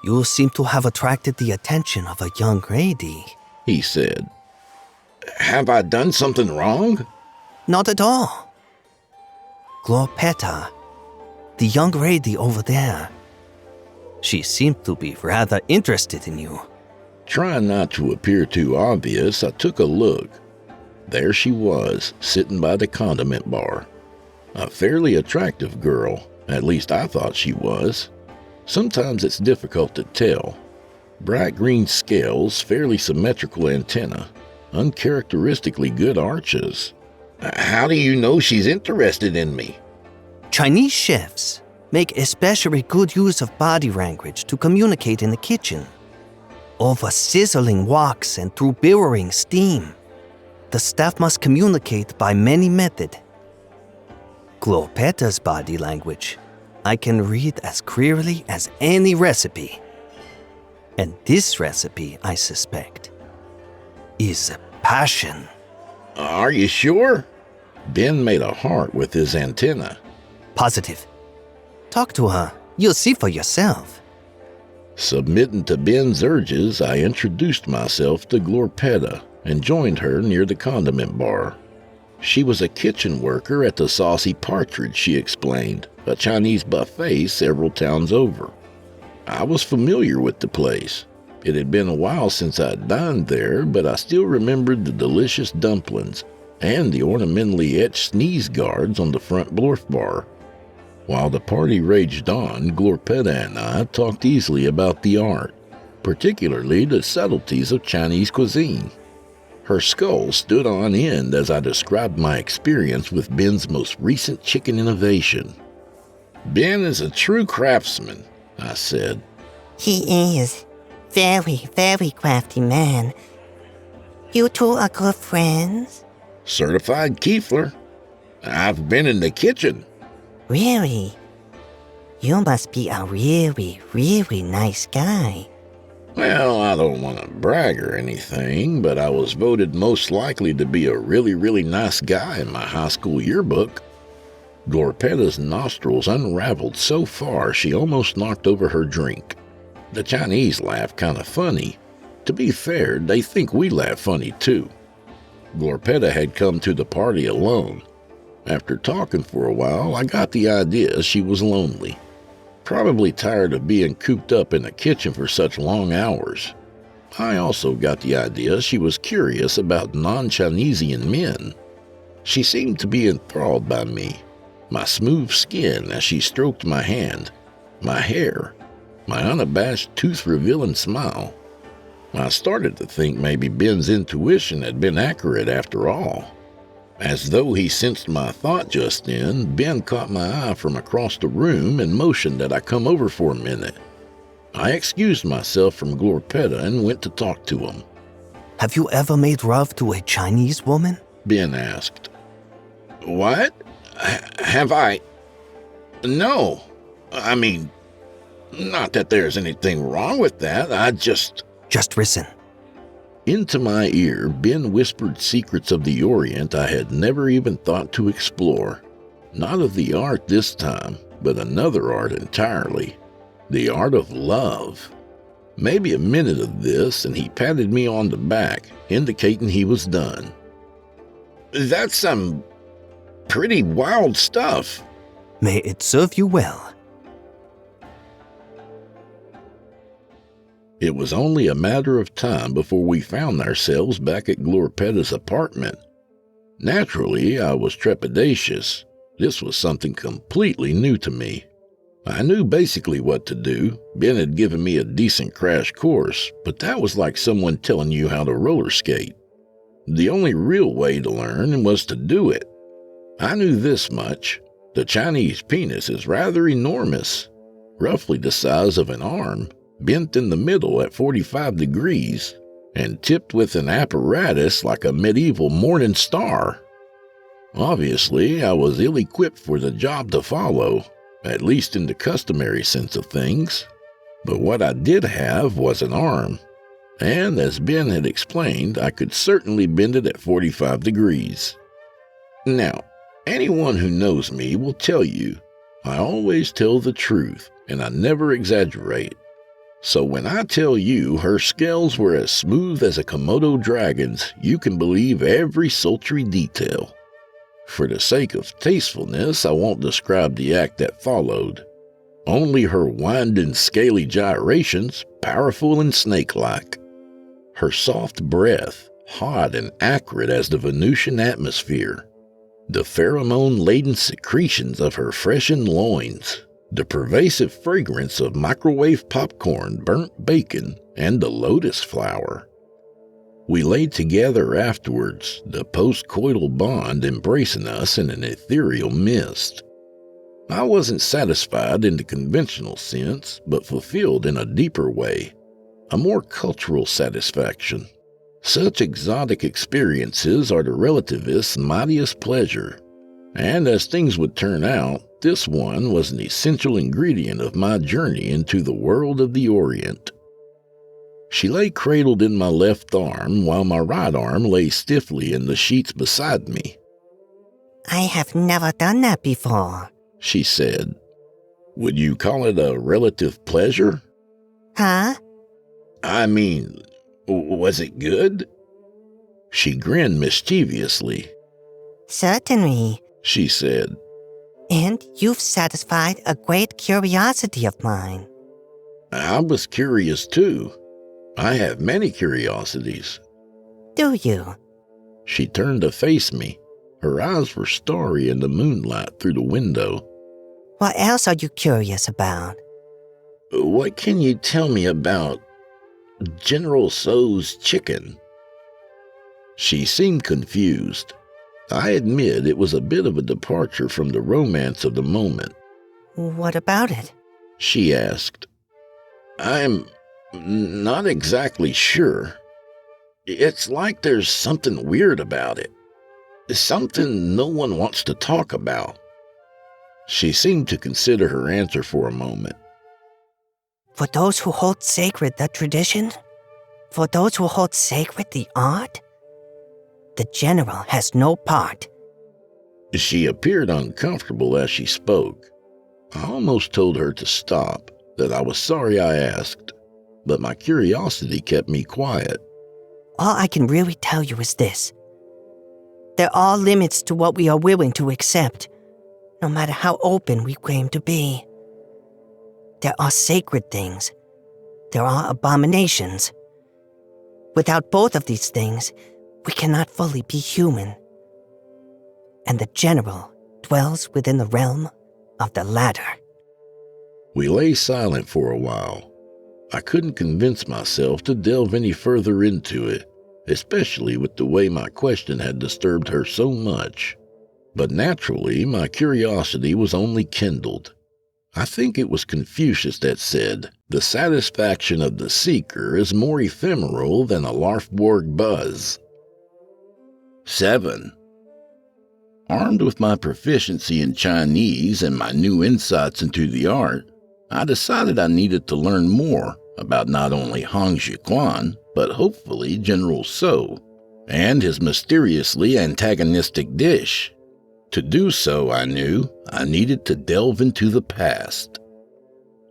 You seem to have attracted the attention of a young lady, He said. Have I done something wrong? Not at all. Glorpeta, the young lady over there. She seemed to be rather interested in you. Trying not to appear too obvious, I took a look. There she was, sitting by the condiment bar. A fairly attractive girl, at least I thought she was. Sometimes it's difficult to tell. Bright green scales, fairly symmetrical antenna, uncharacteristically good arches. How do you know she's interested in me? Chinese chefs make especially good use of body language to communicate in the kitchen. Over sizzling woks and through billowing steam, the staff must communicate by many methods. Glorpeta's body language I can read as clearly as any recipe. And this recipe, I suspect, is a passion. Are you sure? Ben made a heart with his antenna. Positive. Talk to her. You'll see for yourself. Submitting to Ben's urges, I introduced myself to Glorpeta and joined her near the condiment bar. She was a kitchen worker at the Saucy Partridge, she explained, a Chinese buffet several towns over. I was familiar with the place. It had been a while since I'd dined there, but I still remembered the delicious dumplings and the ornamentally etched sneeze guards on the front blorf bar. While the party raged on, Glorpeta and I talked easily about the art, particularly the subtleties of Chinese cuisine. Her skull stood on end as I described my experience with Ben's most recent chicken innovation. Ben is a true craftsman, I said. He is. Very, very crafty man. You two are good friends? Certified Kiefler. I've been in the kitchen. Really? You must be a really, really nice guy. Well, I don't want to brag or anything, but I was voted most likely to be a really, really nice guy in my high school yearbook. Glorpeta's nostrils unraveled so far she almost knocked over her drink. The Chinese laugh kind of funny. To be fair, they think we laugh funny too. Glorpeta had come to the party alone. After talking for a while, I got the idea she was lonely. Probably tired of being cooped up in the kitchen for such long hours. I also got the idea she was curious about non-Chinesian men. She seemed to be enthralled by me, my smooth skin as she stroked my hand, my hair, my unabashed tooth-revealing smile. I started to think maybe Ben's intuition had been accurate after all. As though he sensed my thought just then, Ben caught my eye from across the room and motioned that I come over for a minute. I excused myself from Glorpeta and went to talk to him. Have you ever made love to a Chinese woman? Ben asked. What? Have I? No. I mean, not that there's anything wrong with that. Just listen. Into my ear, Ben whispered secrets of the Orient I had never even thought to explore. Not of the art this time, but another art entirely. The art of love. Maybe a minute of this, and he patted me on the back, indicating he was done. That's some pretty wild stuff. May it serve you well. It was only a matter of time before we found ourselves back at Glorpeta's apartment. Naturally, I was trepidatious. This was something completely new to me. I knew basically what to do. Ben had given me a decent crash course, but that was like someone telling you how to roller skate. The only real way to learn was to do it. I knew this much. The Chinese penis is rather enormous, roughly the size of an arm, bent in the middle at 45 degrees, and tipped with an apparatus like a medieval morning star. Obviously, I was ill-equipped for the job to follow, at least in the customary sense of things. But what I did have was an arm, and as Ben had explained, I could certainly bend it at 45 degrees. Now, anyone who knows me will tell you, I always tell the truth, and I never exaggerate. So when I tell you her scales were as smooth as a Komodo dragon's, you can believe every sultry detail. For the sake of tastefulness, I won't describe the act that followed. Only her winding, scaly gyrations, powerful and snake-like. Her soft breath, hot and acrid as the Venusian atmosphere. The pheromone-laden secretions of her freshened loins. The pervasive fragrance of microwave popcorn, burnt bacon, and the lotus flower. We lay together afterwards, the post-coital bond embracing us in an ethereal mist. I wasn't satisfied in the conventional sense, but fulfilled in a deeper way, a more cultural satisfaction. Such exotic experiences are the relativist's mightiest pleasure, and as things would turn out, this one was an essential ingredient of my journey into the world of the Orient. She lay cradled in my left arm while my right arm lay stiffly in the sheets beside me. I have never done that before. She said. Would you call it a relative pleasure? Huh? I mean, was it good? She grinned mischievously. Certainly. She said. And you've satisfied a great curiosity of mine. I was curious too. I have many curiosities. Do you? She turned to face me. Her eyes were starry in the moonlight through the window. What else are you curious about? What can you tell me about General Tso's chicken? She seemed confused. I admit it was a bit of a departure from the romance of the moment. What about it? She asked. I'm not exactly sure. It's like there's something weird about it. Something no one wants to talk about. She seemed to consider her answer for a moment. For those who hold sacred the tradition? For those who hold sacred the art? The general has no part. She appeared uncomfortable as she spoke. I almost told her to stop, that I was sorry I asked, but my curiosity kept me quiet. All I can really tell you is this. There are limits to what we are willing to accept, no matter how open we claim to be. There are sacred things. There are abominations. Without both of these things, we cannot fully be human. And the general dwells within the realm of the latter. We lay silent for a while. I couldn't convince myself to delve any further into it, especially with the way my question had disturbed her so much. But naturally, my curiosity was only kindled. I think it was Confucius that said, "The satisfaction of the seeker is more ephemeral than a Larfborg buzz." 7. Armed with my proficiency in Chinese and my new insights into the art, I decided I needed to learn more about not only Hong Xiuquan, but hopefully General Tso, and his mysteriously antagonistic dish. To do so, I knew, I needed to delve into the past.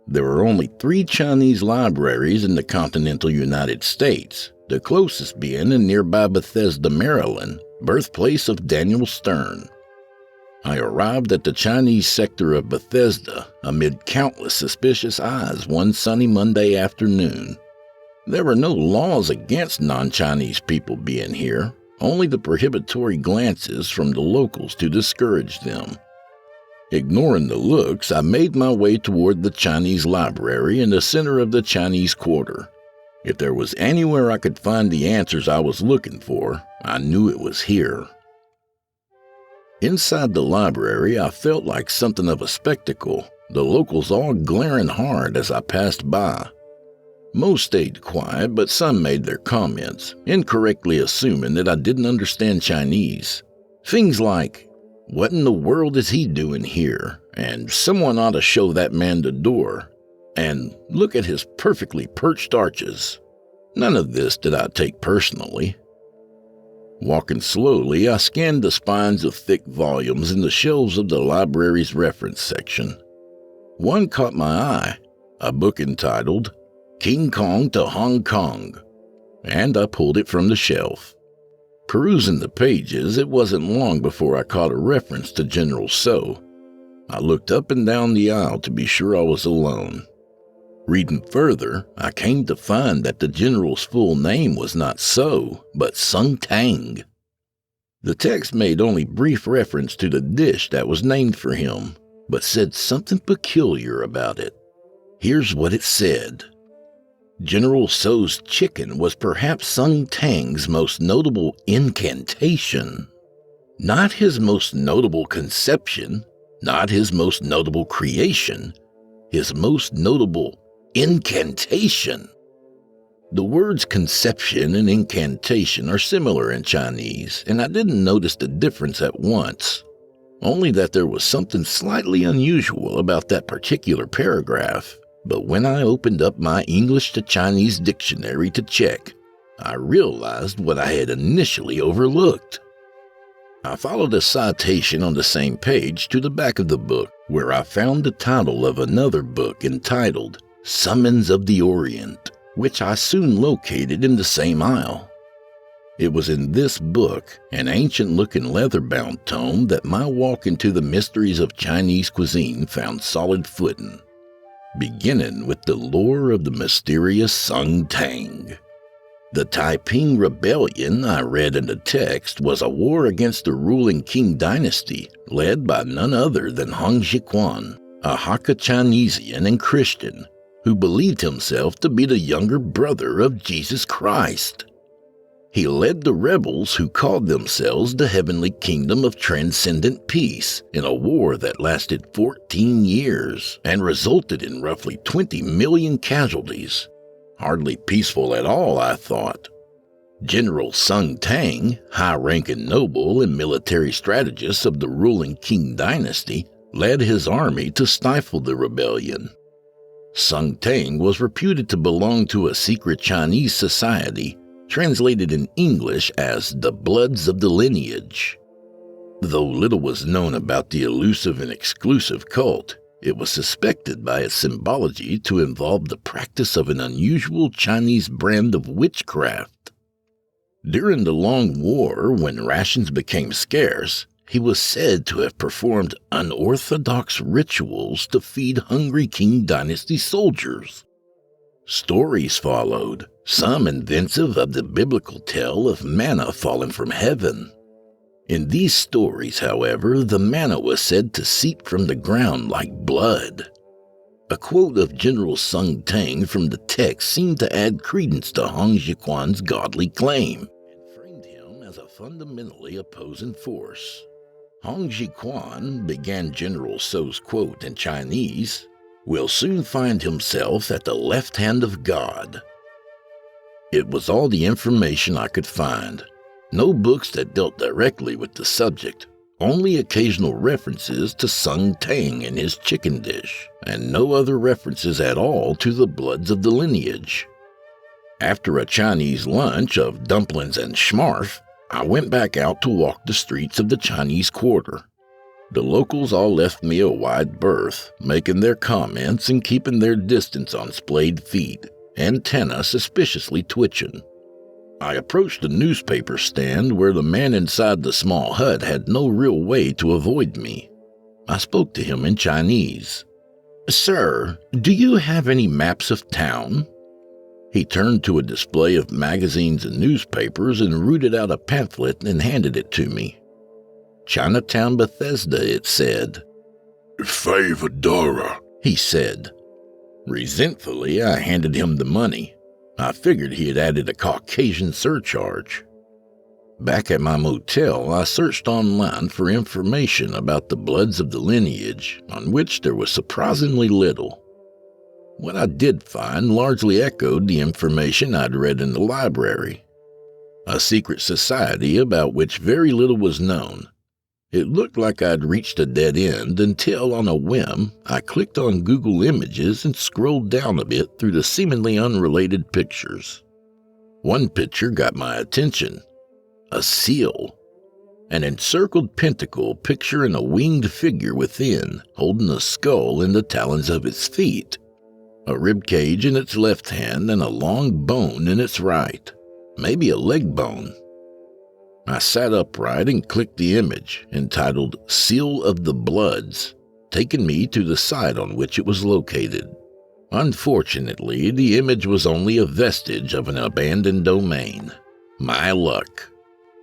There were only 3 Chinese libraries in the continental United States, the closest being in nearby Bethesda, Maryland, birthplace of Daniel Stern. I arrived at the Chinese sector of Bethesda amid countless suspicious eyes one sunny Monday afternoon. There were no laws against non-Chinese people being here, only the prohibitory glances from the locals to discourage them. Ignoring the looks, I made my way toward the Chinese library in the center of the Chinese Quarter. If there was anywhere I could find the answers I was looking for, I knew it was here. Inside the library, I felt like something of a spectacle, the locals all glaring hard as I passed by. Most stayed quiet, but some made their comments, incorrectly assuming that I didn't understand Chinese. Things like, "What in the world is he doing here?" and "Someone ought to show that man the door," and "Look at his perfectly perched arches." None of this did I take personally. Walking slowly, I scanned the spines of thick volumes in the shelves of the library's reference section. One caught my eye, a book entitled King Kong to Hong Kong, and I pulled it from the shelf. Perusing the pages, it wasn't long before I caught a reference to General So. I looked up and down the aisle to be sure I was alone. Reading further, I came to find that the general's full name was not So, but Sung Tang. The text made only brief reference to the dish that was named for him, but said something peculiar about it. Here's what it said. General So's chicken was perhaps Sung Tang's most notable incantation. Not his most notable conception, not his most notable creation, his most notable incantation. The words conception and incantation are similar in Chinese, and I didn't notice the difference at once, only that there was something slightly unusual about that particular paragraph. But when I opened up my English to Chinese dictionary to check, I realized what I had initially overlooked. I followed a citation on the same page to the back of the book, where I found the title of another book entitled Summons of the Orient, which I soon located in the same aisle. It was in this book, an ancient-looking leather-bound tome, that my walk into the mysteries of Chinese cuisine found solid footing, beginning with the lore of the mysterious Sung Tang. The Taiping Rebellion I read in the text was a war against the ruling Qing dynasty, led by none other than Hong Xiquan, a Hakka Chinesian and Christian, who believed himself to be the younger brother of Jesus Christ. He led the rebels who called themselves the Heavenly Kingdom of Transcendent Peace in a war that lasted 14 years and resulted in roughly 20 million casualties. Hardly peaceful at all, I thought. General Sung Tang, high-ranking noble and military strategist of the ruling Qing dynasty, led his army to stifle the rebellion. Sung Tang was reputed to belong to a secret Chinese society, translated in English as the Bloods of the Lineage. Though little was known about the elusive and exclusive cult, it was suspected by its symbology to involve the practice of an unusual Chinese brand of witchcraft. During the Long War, when rations became scarce, he was said to have performed unorthodox rituals to feed hungry Qing dynasty soldiers. Stories followed, some inventive of the biblical tale of manna falling from heaven. In these stories, however, the manna was said to seep from the ground like blood. A quote of General Sung Tang from the text seemed to add credence to Hong Xiquan's godly claim, and framed him as a fundamentally opposing force. Hong Xiquan, began General So's quote in Chinese, will soon find himself at the left hand of God. It was all the information I could find. No books that dealt directly with the subject, only occasional references to Sung Tang and his chicken dish, and no other references at all to the Bloods of the Lineage. After a Chinese lunch of dumplings and schmarf, I went back out to walk the streets of the Chinese Quarter. The locals all left me a wide berth, making their comments and keeping their distance on splayed feet, antennae suspiciously twitching. I approached the newspaper stand where the man inside the small hut had no real way to avoid me. I spoke to him in Chinese. "Sir, do you have any maps of town?" He turned to a display of magazines and newspapers and rooted out a pamphlet and handed it to me. Chinatown Bethesda, it said. $5, he said. Resentfully, I handed him the money. I figured he had added a Caucasian surcharge. Back at my motel, I searched online for information about the Bloods of the Lineage, on which there was surprisingly little. What I did find largely echoed the information I'd read in the library. A secret society about which very little was known. It looked like I'd reached a dead end until, on a whim, I clicked on Google Images and scrolled down a bit through the seemingly unrelated pictures. One picture got my attention. A seal. An encircled pentacle picturing a winged figure within, holding a skull in the talons of its feet. A rib cage in its left hand and a long bone in its right. Maybe a leg bone. I sat upright and clicked the image, entitled Seal of the Bloods, taking me to the site on which it was located. Unfortunately, the image was only a vestige of an abandoned domain. My luck.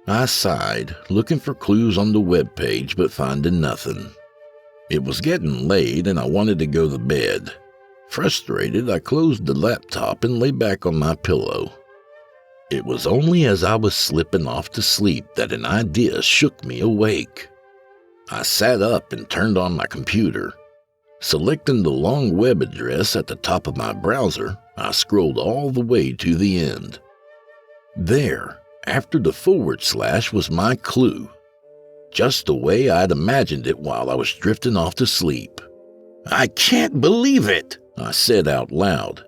I sighed, looking for clues on the webpage but finding nothing. It was getting late and I wanted to go to bed. Frustrated, I closed the laptop and lay back on my pillow. It was only as I was slipping off to sleep that an idea shook me awake. I sat up and turned on my computer. Selecting the long web address at the top of my browser, I scrolled all the way to the end. There, after the / was my clue. Just the way I'd imagined it while I was drifting off to sleep. "I can't believe it," I said out loud.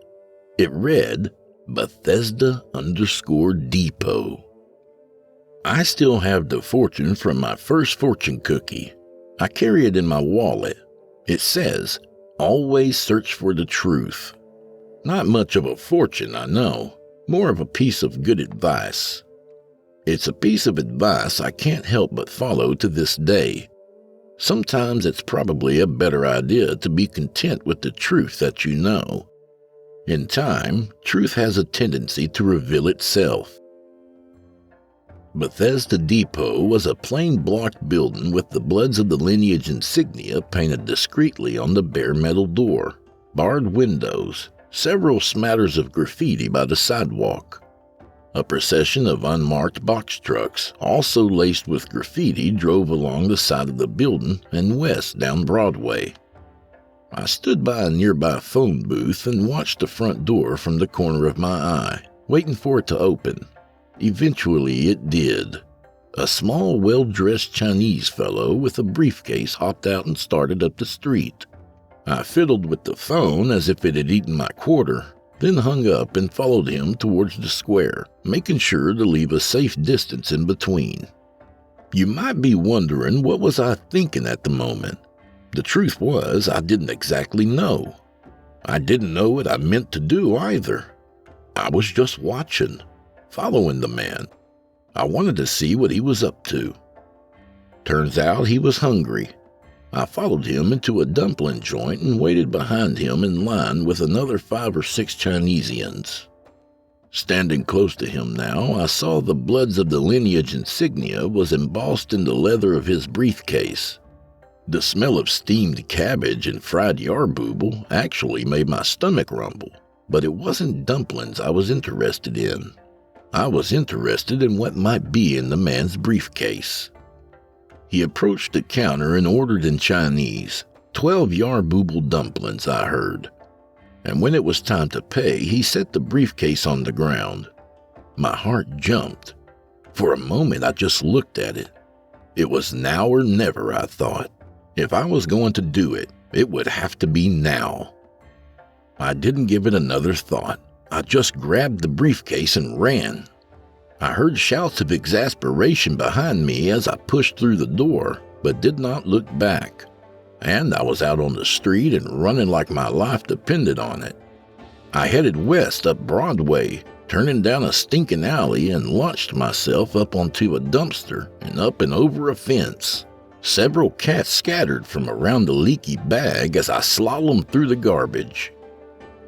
It read, Bethesda_Depot. I still have the fortune from my first fortune cookie. I carry it in my wallet. It says, always search for the truth. Not much of a fortune, I know. More of a piece of good advice. It's a piece of advice I can't help but follow to this day. Sometimes it's probably a better idea to be content with the truth that you know. In time, truth has a tendency to reveal itself. Bethesda Depot was a plain blocked building with the Bloods of the Lineage insignia painted discreetly on the bare metal door, barred windows, several smatters of graffiti by the sidewalk. A procession of unmarked box trucks, also laced with graffiti, drove along the side of the building and west down Broadway. I stood by a nearby phone booth and watched the front door from the corner of my eye, waiting for it to open. Eventually it did. A small, well-dressed Chinese fellow with a briefcase hopped out and started up the street. I fiddled with the phone as if it had eaten my quarter, then hung up and followed him towards the square, making sure to leave a safe distance in between. You might be wondering what was I thinking at the moment. The truth was, I didn't exactly know. I didn't know what I meant to do either. I was just watching, following the man. I wanted to see what he was up to. Turns out he was hungry. I followed him into a dumpling joint and waited behind him in line with another 5 or 6 Chinesians. Standing close to him now, I saw the Bloods of the Lineage insignia was embossed in the leather of his briefcase. The smell of steamed cabbage and fried yarbooble actually made my stomach rumble, but it wasn't dumplings I was interested in. I was interested in what might be in the man's briefcase. He approached the counter and ordered in Chinese, 12 yarbooble dumplings, I heard. And when it was time to pay, he set the briefcase on the ground. My heart jumped. For a moment, I just looked at it. It was now or never, I thought. If I was going to do it, it would have to be now. I didn't give it another thought. I just grabbed the briefcase and ran. I heard shouts of exasperation behind me as I pushed through the door, but did not look back. And I was out on the street and running like my life depended on it. I headed west up Broadway, turning down a stinking alley, and launched myself up onto a dumpster and up and over a fence. Several cats scattered from around the leaky bag as I slalomed through the garbage.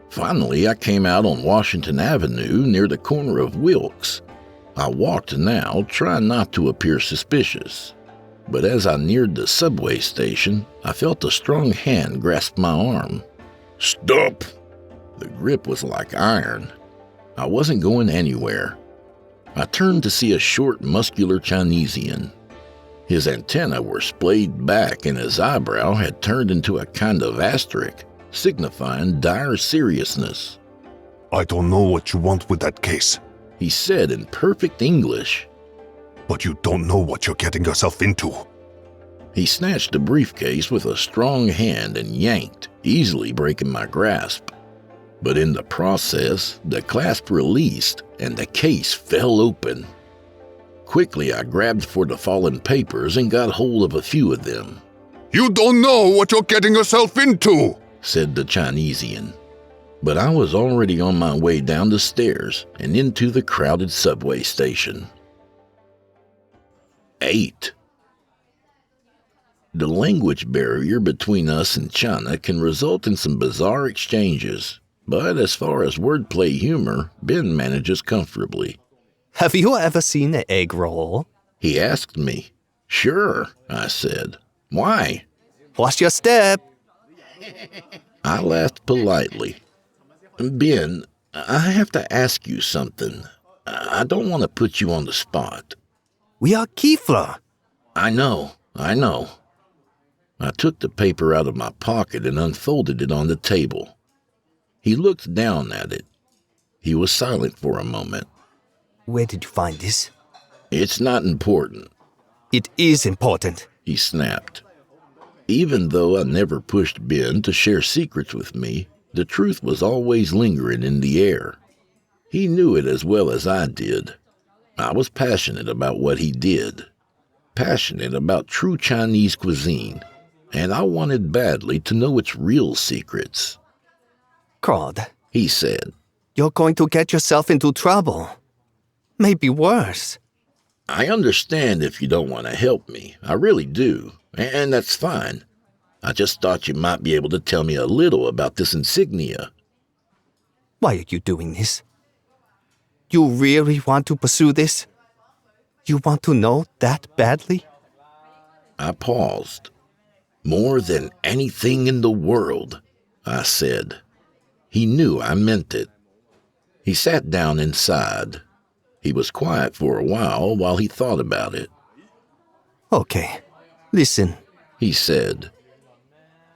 Finally, I came out on Washington Avenue near the corner of Wilkes. I walked now, trying not to appear suspicious. But as I neared the subway station, I felt a strong hand grasp my arm. "Stop!" The grip was like iron. I wasn't going anywhere. I turned to see a short, muscular Chinesian. His antennae were splayed back and his eyebrow had turned into a kind of asterisk, signifying dire seriousness. I don't know what you want with that case, He said in perfect English. but you don't know what you're getting yourself into. He snatched the briefcase with a strong hand and yanked, easily breaking my grasp. But in the process, the clasp released and the case fell open. Quickly, I grabbed for the fallen papers and got hold of a few of them, You don't know what you're getting yourself into! said the Chinesian. But I was already on my way down the stairs and into the crowded subway station. 8. The language barrier between us and China can result in some bizarre exchanges, but as far as wordplay humor, Ben manages comfortably. Have you ever seen an egg roll? He asked me. Sure, I said. Why? Watch your step. I laughed politely. Ben, I have to ask you something. I don't want to put you on the spot. We are Kefla. I know. I took the paper out of my pocket and unfolded it on the table. He looked down at it. He was silent for a moment. Where did you find this? It's not important, It is important. he snapped. Even though I never pushed Ben to share secrets with me, the truth was always lingering in the air. He knew it as well as I did. I was passionate about what he did, passionate about true Chinese cuisine, and I wanted badly to know its real secrets. Claude, He said, you're going to get yourself into trouble. Maybe worse. I understand if you don't want to help me. I really do, and that's fine. I just thought you might be able to tell me a little about this insignia. Why are you doing this? You really want to pursue this? You want to know that badly? I paused. More than anything in the world, I said. He knew I meant it. He sat down inside. He was quiet for a while he thought about it. Okay, listen. He said,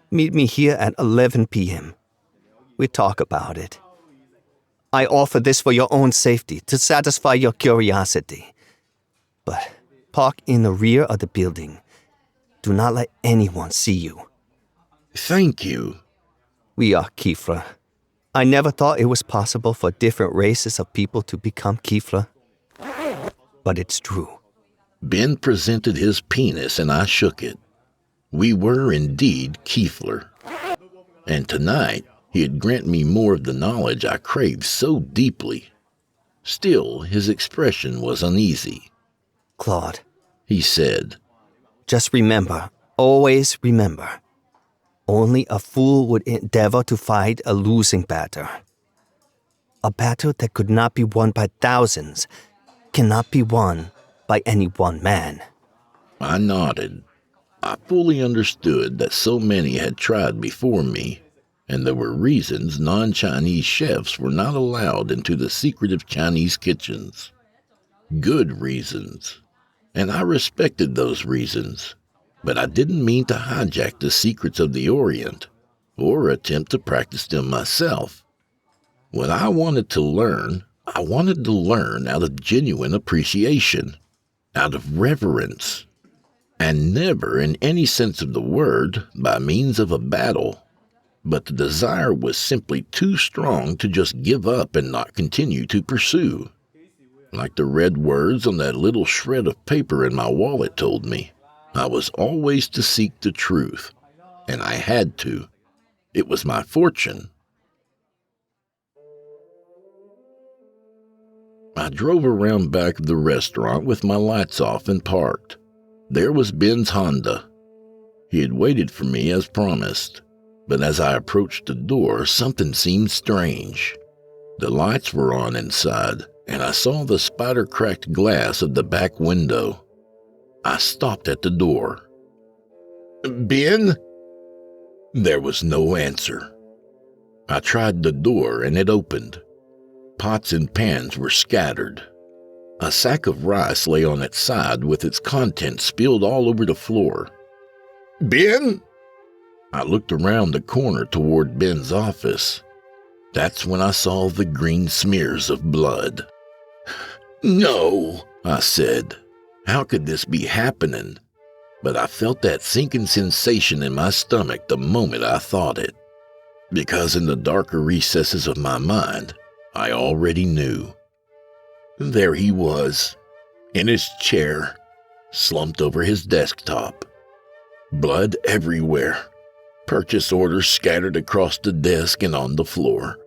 Meet me here at 11 p.m. We talk about it. I offer this for your own safety, to satisfy your curiosity. But park in the rear of the building. Do not let anyone see you. Thank you. We are Kefla. I never thought it was possible for different races of people to become Kefla. But it's true. Ben presented his penis and I shook it. We were indeed Kefler. And tonight, he'd grant me more of the knowledge I craved so deeply. Still, his expression was uneasy. Claude, He said, just remember, always remember, only a fool would endeavor to fight a losing battle. A battle that could not be won by thousands cannot be won by any one man. I nodded. I fully understood that so many had tried before me, and there were reasons non-Chinese chefs were not allowed into the secretive Chinese kitchens. Good reasons. And I respected those reasons, but I didn't mean to hijack the secrets of the Orient, or attempt to practice them myself. When I wanted to learn out of genuine appreciation, out of reverence, and never in any sense of the word by means of a battle. But the desire was simply too strong to just give up and not continue to pursue. Like the red words on that little shred of paper in my wallet told me, I was always to seek the truth, and I had to. It was my fortune. I drove around back of the restaurant with my lights off and parked. There was Ben's Honda. He had waited for me as promised, but as I approached the door, something seemed strange. The lights were on inside, and I saw the spider-cracked glass of the back window. I stopped at the door. Ben? There was no answer. I tried the door and it opened. Pots and pans were scattered. A sack of rice lay on its side with its contents spilled all over the floor. Ben? I looked around the corner toward Ben's office. That's when I saw the green smears of blood. "No," I said. How could this be happening? But I felt that sinking sensation in my stomach the moment I thought it. Because in the darker recesses of my mind, I already knew. There he was, in his chair, slumped over his desktop. Blood everywhere. Purchase orders scattered across the desk and on the floor.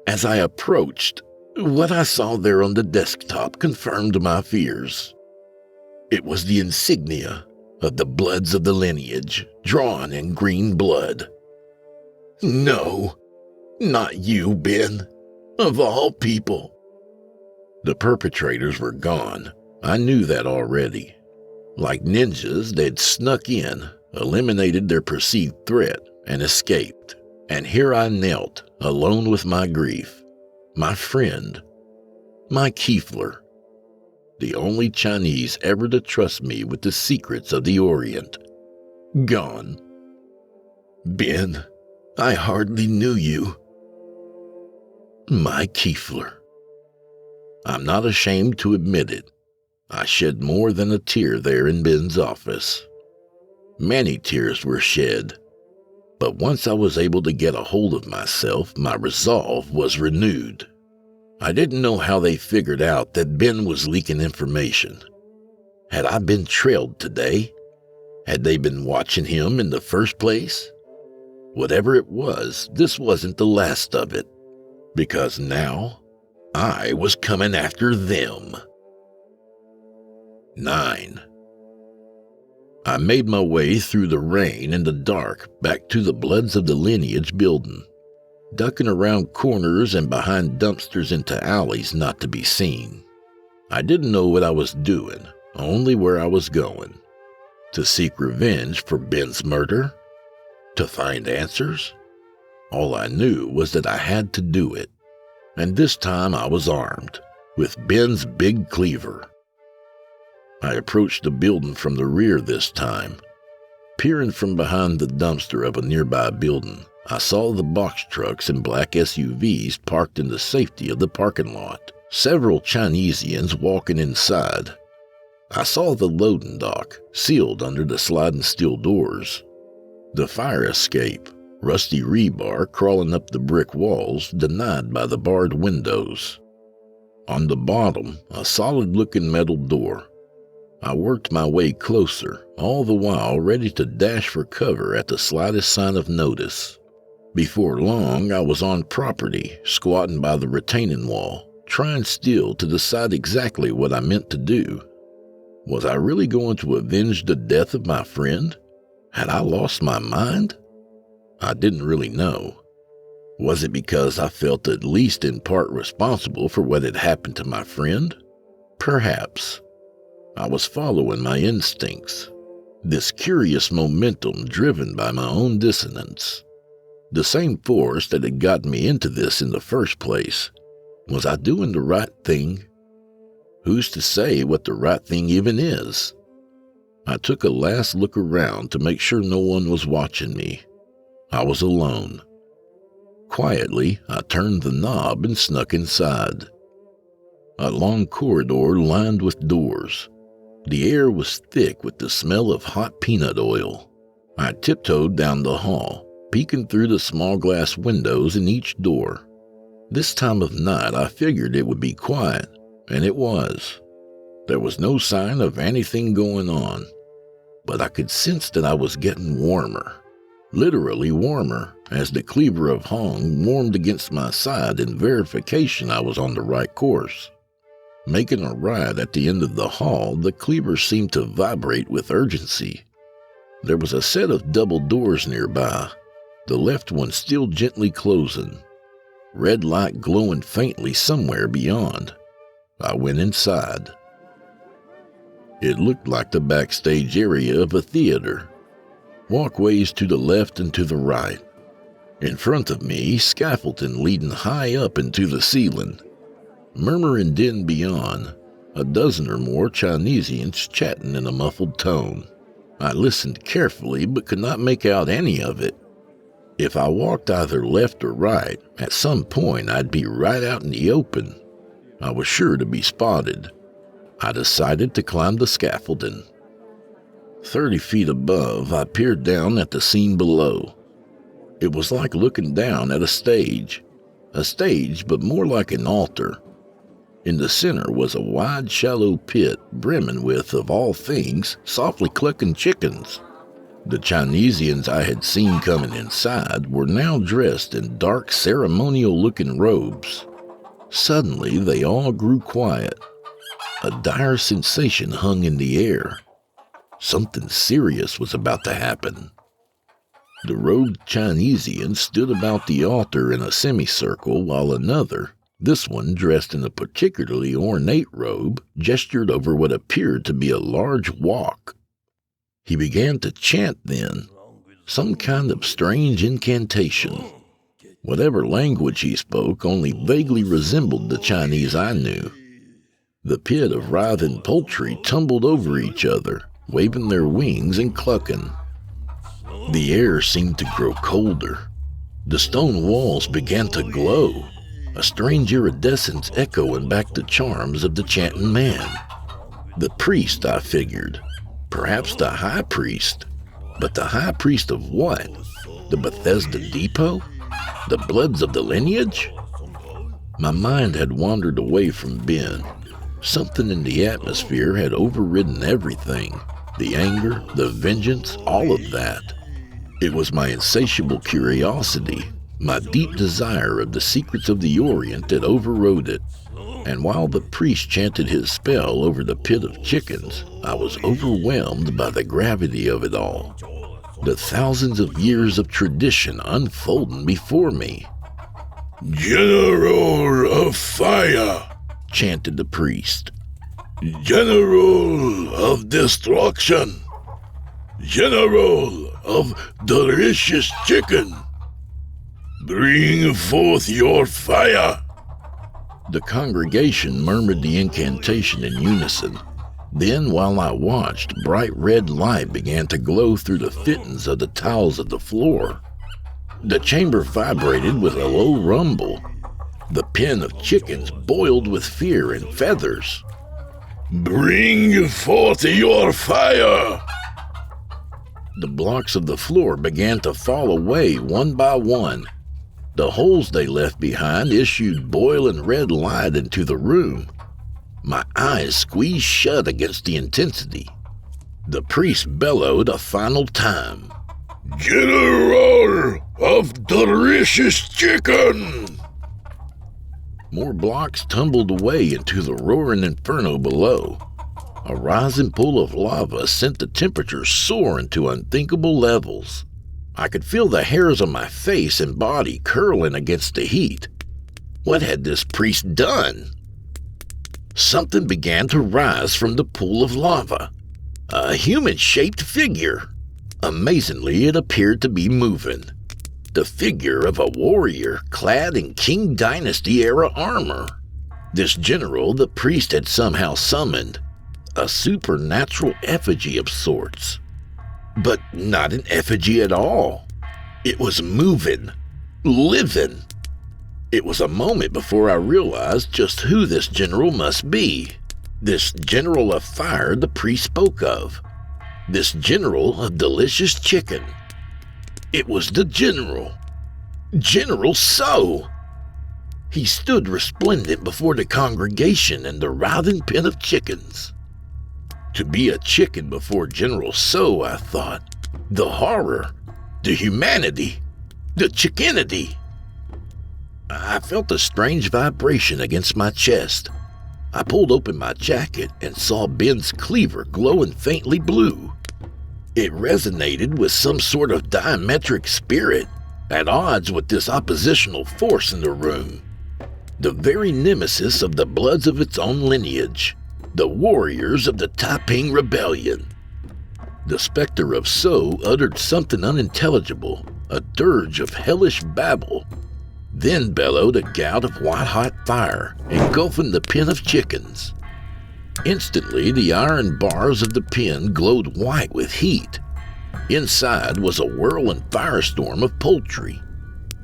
As I approached, what I saw there on the desktop confirmed my fears. It was the insignia of the Bloods of the lineage, drawn in green blood. No, not you, Ben, of all people. The perpetrators were gone. I knew that already. Like ninjas, they'd snuck in, eliminated their perceived threat, and escaped. And here I knelt, alone with my grief, my friend, my Kiefler, the only Chinese ever to trust me with the secrets of the Orient. Gone. Ben, I hardly knew you. My Kiefler. I'm not ashamed to admit it. I shed more than a tear there in Ben's office. Many tears were shed. But once I was able to get a hold of myself, my resolve was renewed. I didn't know how they figured out that Ben was leaking information. Had I been trailed today? Had they been watching him in the first place? Whatever it was, this wasn't the last of it. Because now, I was coming after them. 9. I made my way through the rain and the dark back to the Bloods of the Lineage building, ducking around corners and behind dumpsters into alleys not to be seen. I didn't know what I was doing, only where I was going. To seek revenge for Ben's murder? To find answers? All I knew was that I had to do it. And this time I was armed, with Ben's big cleaver. I approached the building from the rear this time. Peering from behind the dumpster of a nearby building, I saw the box trucks and black SUVs parked in the safety of the parking lot. Several Chinesians walking inside. I saw the loading dock, sealed under the sliding steel doors. The fire escape, rusty rebar crawling up the brick walls, denied by the barred windows. On the bottom, a solid-looking metal door. I worked my way closer, all the while ready to dash for cover at the slightest sign of notice. Before long, I was on property, squatting by the retaining wall, trying still to decide exactly what I meant to do. Was I really going to avenge the death of my friend? Had I lost my mind? I didn't really know. Was it because I felt at least in part responsible for what had happened to my friend? Perhaps. I was following my instincts, this curious momentum driven by my own dissonance. The same force that had gotten me into this in the first place. Was I doing the right thing? Who's to say what the right thing even is? I took a last look around to make sure no one was watching me. I was alone. Quietly, I turned the knob and snuck inside. A long corridor lined with doors. The air was thick with the smell of hot peanut oil. I tiptoed down the hall, peeking through the small glass windows in each door. This time of night I figured it would be quiet, and it was. There was no sign of anything going on, but I could sense that I was getting warmer. Literally warmer, as the cleaver of Hong warmed against my side in verification I was on the right course. Making a right at the end of the hall, the cleaver seemed to vibrate with urgency. There was a set of double doors nearby, the left one still gently closing, red light glowing faintly somewhere beyond. I went inside. It looked like the backstage area of a theater. Walkways to the left and to the right. In front of me, scaffolding leading high up into the ceiling. Murmur and din beyond, a dozen or more Chinesians chatting in a muffled tone. I listened carefully but could not make out any of it. If I walked either left or right, at some point I'd be right out in the open. I was sure to be spotted. I decided to climb the scaffolding. 30 feet above, I peered down at the scene below. It was like looking down at a stage but more like an altar. In the center was a wide, shallow pit brimming with, of all things, softly clucking chickens. The Chinesians I had seen coming inside were now dressed in dark, ceremonial-looking robes. Suddenly, they all grew quiet. A dire sensation hung in the air. Something serious was about to happen. The robed Chinesians stood about the altar in a semicircle while another, this one dressed in a particularly ornate robe, gestured over what appeared to be a large wok. He began to chant then, some kind of strange incantation. Whatever language he spoke only vaguely resembled the Chinese I knew. The pit of writhing poultry tumbled over each other, waving their wings and clucking. The air seemed to grow colder. The stone walls began to glow, a strange iridescence echoing back the charms of the chanting man. The priest, I figured. Perhaps the high priest. But the high priest of what? The Bethesda Depot? The Bloods of the lineage? My mind had wandered away from Ben. Something in the atmosphere had overridden everything. The anger, the vengeance, all of that. It was my insatiable curiosity, my deep desire of the secrets of the Orient that overrode it. And while the priest chanted his spell over the pit of chickens, I was overwhelmed by the gravity of it all. The thousands of years of tradition unfolding before me. "General of fire," chanted the priest. "General of destruction. General of delicious chicken. Bring forth your fire." The congregation murmured the incantation in unison. Then, while I watched, bright red light began to glow through the fittings of the tiles of the floor. The chamber vibrated with a low rumble. The pen of chickens boiled with fear and feathers. "Bring forth your fire." The blocks of the floor began to fall away one by one. The holes they left behind issued boiling red light into the room. My eyes squeezed shut against the intensity. The priest bellowed a final time. "General of delicious chicken." More blocks tumbled away into the roaring inferno below. A rising pool of lava sent the temperature soaring to unthinkable levels. I could feel the hairs on my face and body curling against the heat. What had this priest done? Something began to rise from the pool of lava. A human-shaped figure. Amazingly, it appeared to be moving. The figure of a warrior clad in Qing Dynasty-era armor. This general the priest had somehow summoned. A supernatural effigy of sorts. But not an effigy at all. It was moving, living. It was a moment before I realized just who this general must be. This general of fire the priest spoke of. This general of delicious chicken. It was the general. General So. He stood resplendent before the congregation in the writhing pen of chickens. To be a chicken before General So, I thought. The horror, the humanity, the chickenity. I felt a strange vibration against my chest. I pulled open my jacket and saw Ben's cleaver glowing faintly blue. It resonated with some sort of diametric spirit, at odds with this oppositional force in the room. The very nemesis of the Bloods of its own lineage. The warriors of the Taiping Rebellion. The specter of So uttered something unintelligible, a dirge of hellish babble, then bellowed a gout of white-hot fire, engulfing the pen of chickens. Instantly, the iron bars of the pen glowed white with heat. Inside was a whirling firestorm of poultry.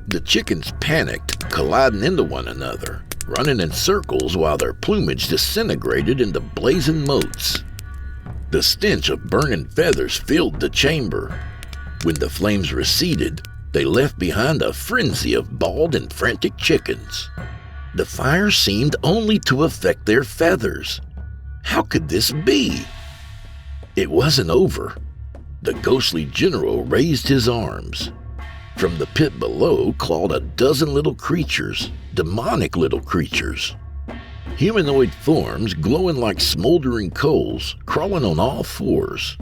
The chickens panicked, colliding into one another, running in circles while their plumage disintegrated into blazing motes. The stench of burning feathers filled the chamber. When the flames receded, they left behind a frenzy of bald and frantic chickens. The fire seemed only to affect their feathers. How could this be? It wasn't over. The ghostly general raised his arms. From the pit below clawed a dozen little creatures, demonic little creatures. Humanoid forms glowing like smoldering coals, crawling on all fours.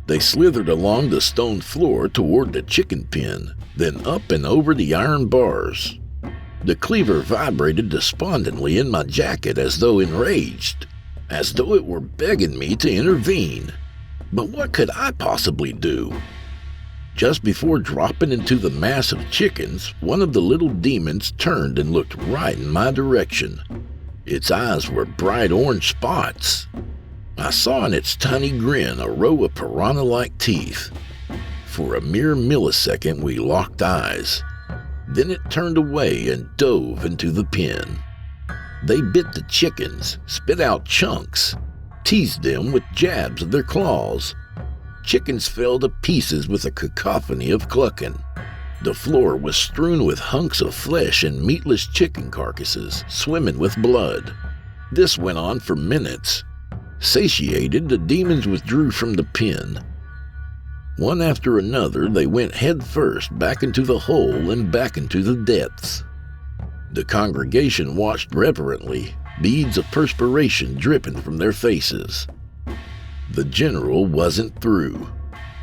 They slithered along the stone floor toward the chicken pen, then up and over the iron bars. The cleaver vibrated despondently in my jacket as though enraged, as though it were begging me to intervene. But what could I possibly do? Just before dropping into the mass of chickens, one of the little demons turned and looked right in my direction. Its eyes were bright orange spots. I saw in its tiny grin a row of piranha-like teeth. For a mere millisecond we locked eyes. Then it turned away and dove into the pen. They bit the chickens, spit out chunks, teased them with jabs of their claws. Chickens fell to pieces with a cacophony of clucking. The floor was strewn with hunks of flesh and meatless chicken carcasses, swimming with blood. This went on for minutes. Satiated, the demons withdrew from the pen. One after another, they went head first back into the hole and back into the depths. The congregation watched reverently, beads of perspiration dripping from their faces. The general wasn't through.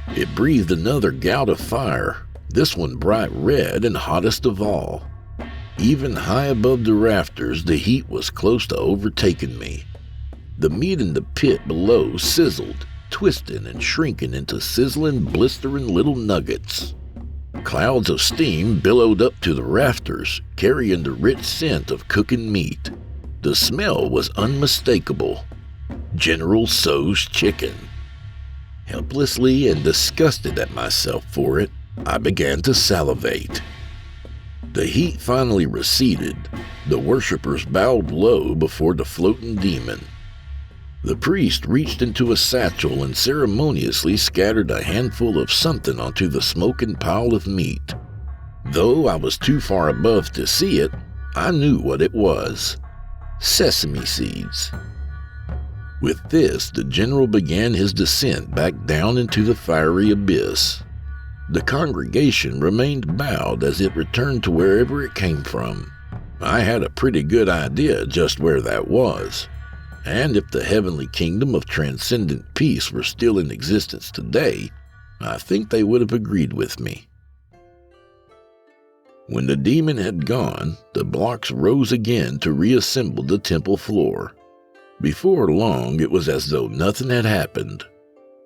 It breathed another gout of fire, this one bright red and hottest of all. Even high above the rafters, the heat was close to overtaking me. The meat in the pit below sizzled, twisting and shrinking into sizzling, blistering little nuggets. Clouds of steam billowed up to the rafters, carrying the rich scent of cooking meat. The smell was unmistakable. General Tso's chicken. Helplessly and disgusted at myself for it, I began to salivate. The heat finally receded. The worshippers bowed low before the floating demon. The priest reached into a satchel and ceremoniously scattered a handful of something onto the smoking pile of meat. Though I was too far above to see it, I knew what it was. Sesame seeds. With this, the general began his descent back down into the fiery abyss. The congregation remained bowed as it returned to wherever it came from. I had a pretty good idea just where that was. And if the heavenly kingdom of transcendent peace were still in existence today, I think they would have agreed with me. When the demon had gone, the blocks rose again to reassemble the temple floor. Before long, it was as though nothing had happened.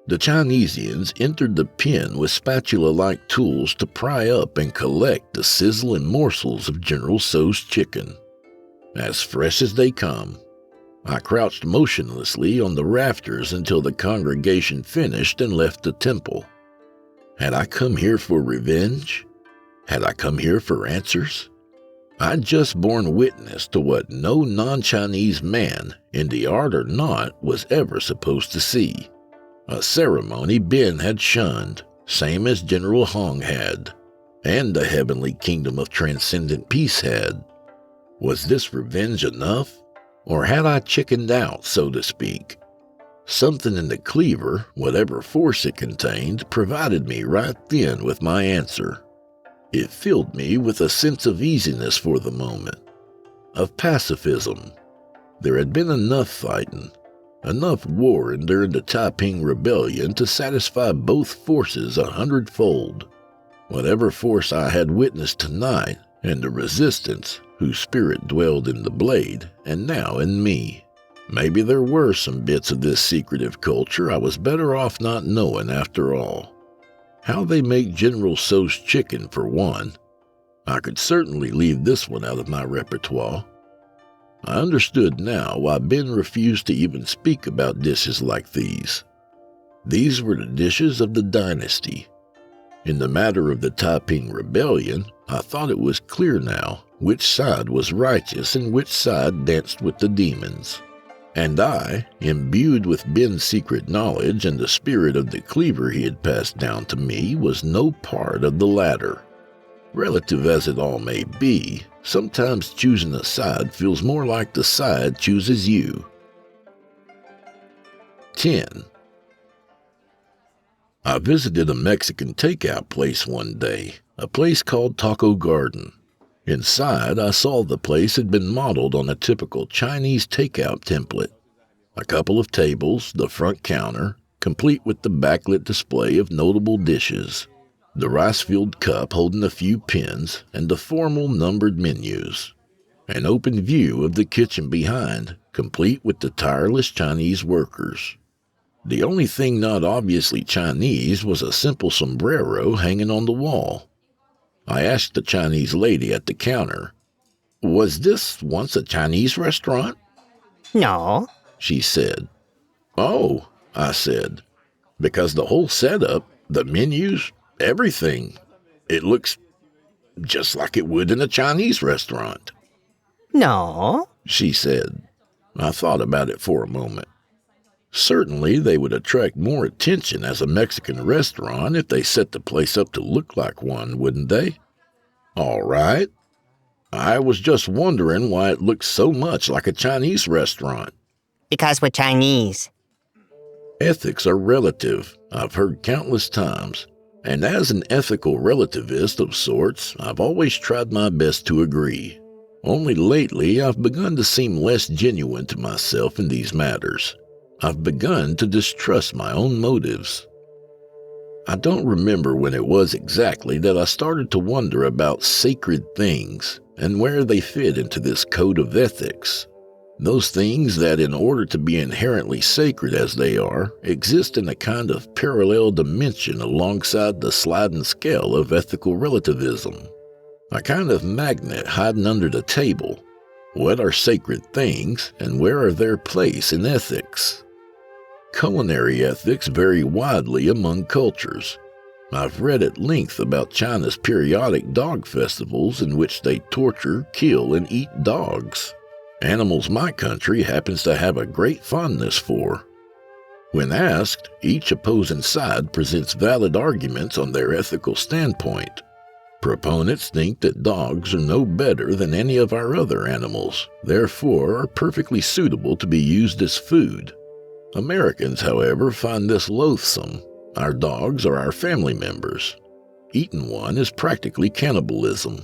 The Chinesians entered the pen with spatula-like tools to pry up and collect the sizzling morsels of General Tso's chicken. As fresh as they come. I crouched motionlessly on the rafters until the congregation finished and left the temple. Had I come here for revenge? Had I come here for answers? I'd just borne witness to what no non-Chinese man, in the art or not, was ever supposed to see. A ceremony Ben had shunned, same as General Hong had, and the heavenly kingdom of transcendent peace had. Was this revenge enough? Or had I chickened out, so to speak? Something in the cleaver, whatever force it contained, provided me right then with my answer. It filled me with a sense of easiness for the moment, of pacifism. There had been enough fighting, enough warring during the Taiping Rebellion to satisfy both forces 100-fold. Whatever force I had witnessed tonight, and the resistance, whose spirit dwelled in the blade, and now in me. Maybe there were some bits of this secretive culture I was better off not knowing after all. How they make General Tso's chicken, for one. I could certainly leave this one out of my repertoire. I understood now why Ben refused to even speak about dishes like these. These were the dishes of the dynasty. In the matter of the Taiping Rebellion, I thought it was clear now which side was righteous and which side danced with the demons. And I, imbued with Ben's secret knowledge and the spirit of the cleaver he had passed down to me, was no part of the latter. Relative as it all may be, sometimes choosing a side feels more like the side chooses you. 10. I visited a Mexican takeout place one day, a place called Taco Garden. Inside, I saw the place had been modeled on a typical Chinese takeout template. A couple of tables, the front counter, complete with the backlit display of notable dishes, the rice-filled cup holding a few pins, and the formal numbered menus. An open view of the kitchen behind, complete with the tireless Chinese workers. The only thing not obviously Chinese was a simple sombrero hanging on the wall. I asked the Chinese lady at the counter, "Was this once a Chinese restaurant?" No. She said. "Oh," I said, "because the whole setup, the menus, everything, it looks just like it would in a Chinese restaurant." No. She said. I thought about it for a moment. Certainly, they would attract more attention as a Mexican restaurant if they set the place up to look like one, wouldn't they? All right. I was just wondering why it looks so much like a Chinese restaurant. Because we're Chinese. Ethics are relative, I've heard countless times. And as an ethical relativist of sorts, I've always tried my best to agree. Only lately, I've begun to seem less genuine to myself in these matters. I've begun to distrust my own motives. I don't remember when it was exactly that I started to wonder about sacred things and where they fit into this code of ethics. Those things that, in order to be inherently sacred as they are, exist in a kind of parallel dimension alongside the sliding scale of ethical relativism. A kind of magnet hiding under the table. What are sacred things and where are their place in ethics? Culinary ethics vary widely among cultures. I've read at length about China's periodic dog festivals in which they torture, kill, and eat dogs. Animals my country happens to have a great fondness for. When asked, each opposing side presents valid arguments on their ethical standpoint. Proponents think that dogs are no better than any of our other animals, therefore are perfectly suitable to be used as food. Americans, however, find this loathsome. Our dogs are our family members. Eating one is practically cannibalism.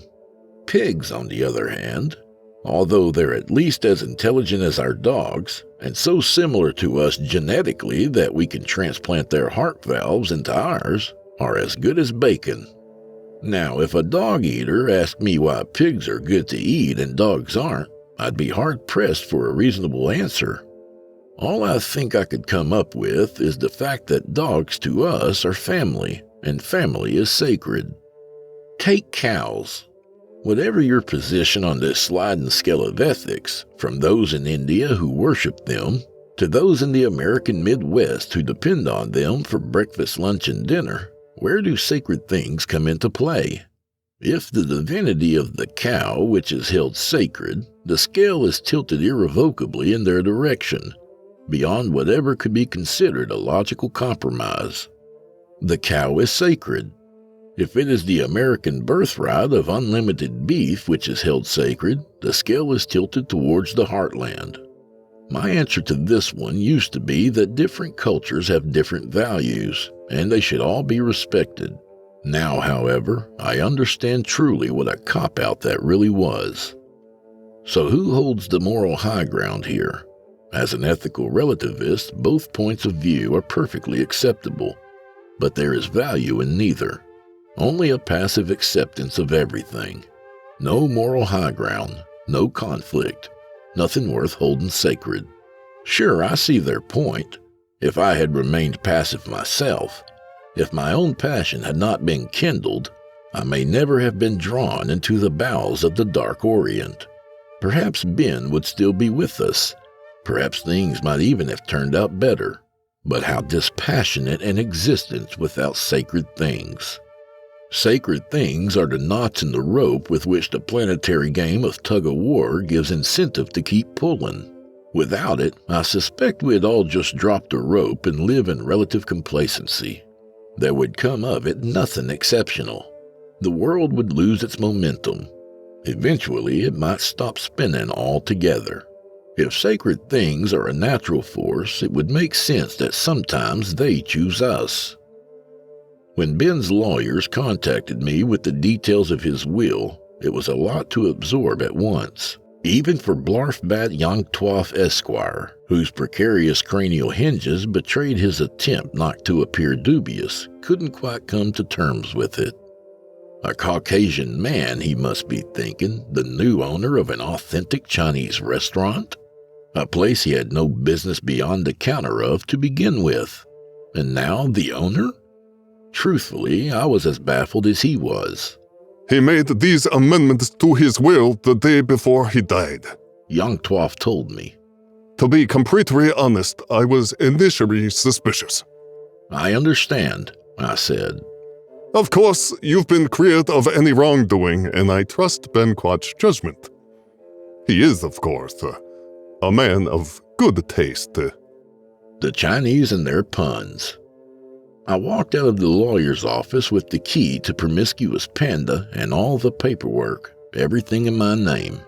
Pigs, on the other hand, although they're at least as intelligent as our dogs, and so similar to us genetically that we can transplant their heart valves into ours, are as good as bacon. Now, if a dog eater asked me why pigs are good to eat and dogs aren't, I'd be hard-pressed for a reasonable answer. All I think I could come up with is the fact that dogs to us are family, and family is sacred. Take cows. Whatever your position on this sliding scale of ethics, from those in India who worship them, to those in the American Midwest who depend on them for breakfast, lunch, and dinner, where do sacred things come into play? If the divinity of the cow, which is held sacred, the scale is tilted irrevocably in their direction, beyond whatever could be considered a logical compromise. The cow is sacred. If it is the American birthright of unlimited beef which is held sacred, the scale is tilted towards the heartland. My answer to this one used to be that different cultures have different values, and they should all be respected. Now, however, I understand truly what a cop-out that really was. So who holds the moral high ground here? As an ethical relativist, both points of view are perfectly acceptable, but there is value in neither. Only a passive acceptance of everything. No moral high ground, no conflict, nothing worth holding sacred. Sure, I see their point. If I had remained passive myself, if my own passion had not been kindled, I may never have been drawn into the bowels of the Dark Orient. Perhaps Ben would still be with us. Perhaps things might even have turned out better. But how dispassionate an existence without sacred things. Sacred things are the knots in the rope with which the planetary game of tug-of-war gives incentive to keep pulling. Without it, I suspect we'd all just drop the rope and live in relative complacency. There would come of it nothing exceptional. The world would lose its momentum. Eventually, it might stop spinning altogether. If sacred things are a natural force, it would make sense that sometimes they choose us. When Ben's lawyers contacted me with the details of his will, it was a lot to absorb at once. Even for Blarfbat Yongtwoff Esquire, whose precarious cranial hinges betrayed his attempt not to appear dubious, couldn't quite come to terms with it. A Caucasian man, he must be thinking, the new owner of an authentic Chinese restaurant? A place he had no business beyond the counter of to begin with. And now the owner? Truthfully, I was as baffled as he was. He made these amendments to his will the day before he died. Yongtwoff told me. To be completely honest, I was initially suspicious. I understand, I said. Of course, you've been cleared of any wrongdoing, and I trust Ben Quat's judgment. He is, of course, a man of good taste. The Chinese and their puns. I walked out of the lawyer's office with the key to Promiscuous Panda and all the paperwork, everything in my name.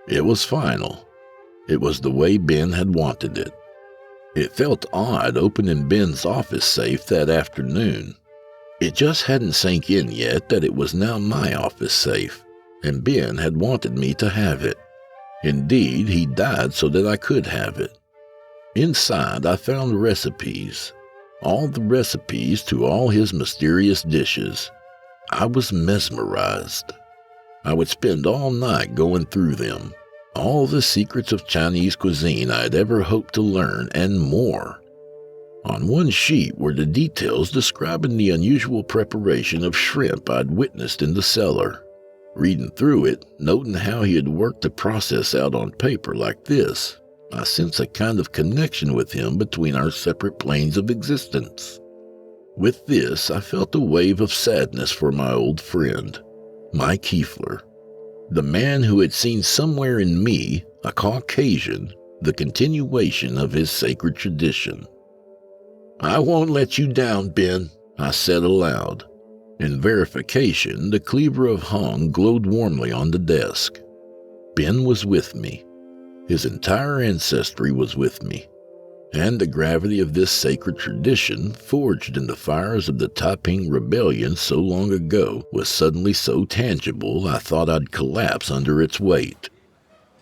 It was final. It was the way Ben had wanted it. It felt odd opening Ben's office safe that afternoon. It just hadn't sank in yet that it was now my office safe, and Ben had wanted me to have it. Indeed, he died so that I could have it. Inside, I found recipes. All the recipes to all his mysterious dishes. I was mesmerized. I would spend all night going through them. All the secrets of Chinese cuisine I had ever hoped to learn, and more. On one sheet were the details describing the unusual preparation of shrimp I'd witnessed in the cellar. Reading through it, noting how he had worked the process out on paper like this, I sense a kind of connection with him between our separate planes of existence. With this, I felt a wave of sadness for my old friend, Mike Kiefler, the man who had seen somewhere in me, a Caucasian, the continuation of his sacred tradition. "I won't let you down, Ben," I said aloud. In verification, the cleaver of Hong glowed warmly on the desk. Ben was with me. His entire ancestry was with me, and the gravity of this sacred tradition, forged in the fires of the Taiping Rebellion so long ago, was suddenly so tangible I thought I'd collapse under its weight.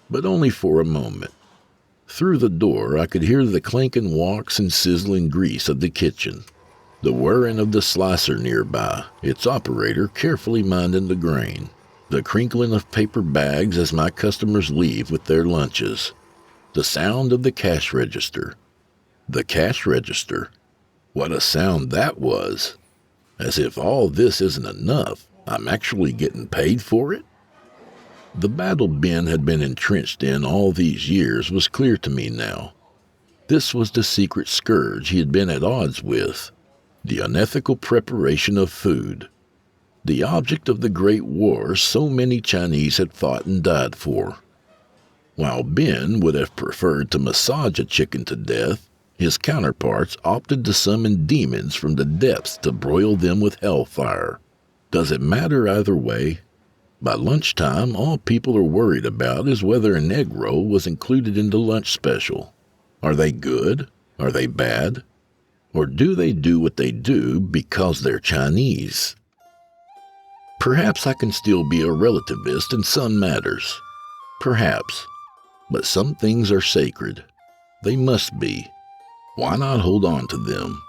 But only for a moment. Through the door I could hear the clanking walks and sizzling grease of the kitchen, the whirring of the slicer nearby, its operator carefully minding the grain, the crinkling of paper bags as my customers leave with their lunches, the sound of the cash register. The cash register. What a sound that was. As if all this isn't enough, I'm actually getting paid for it? The battle Ben had been entrenched in all these years was clear to me now. This was the secret scourge he had been at odds with, the unethical preparation of food, the object of the great war so many Chinese had fought and died for. While Ben would have preferred to massage a chicken to death, his counterparts opted to summon demons from the depths to broil them with hellfire. Does it matter either way? By lunchtime, all people are worried about is whether an egg roll was included in the lunch special. Are they good? Are they bad? Or do they do what they do because they're Chinese? Perhaps I can still be a relativist in some matters. Perhaps. But some things are sacred. They must be. Why not hold on to them?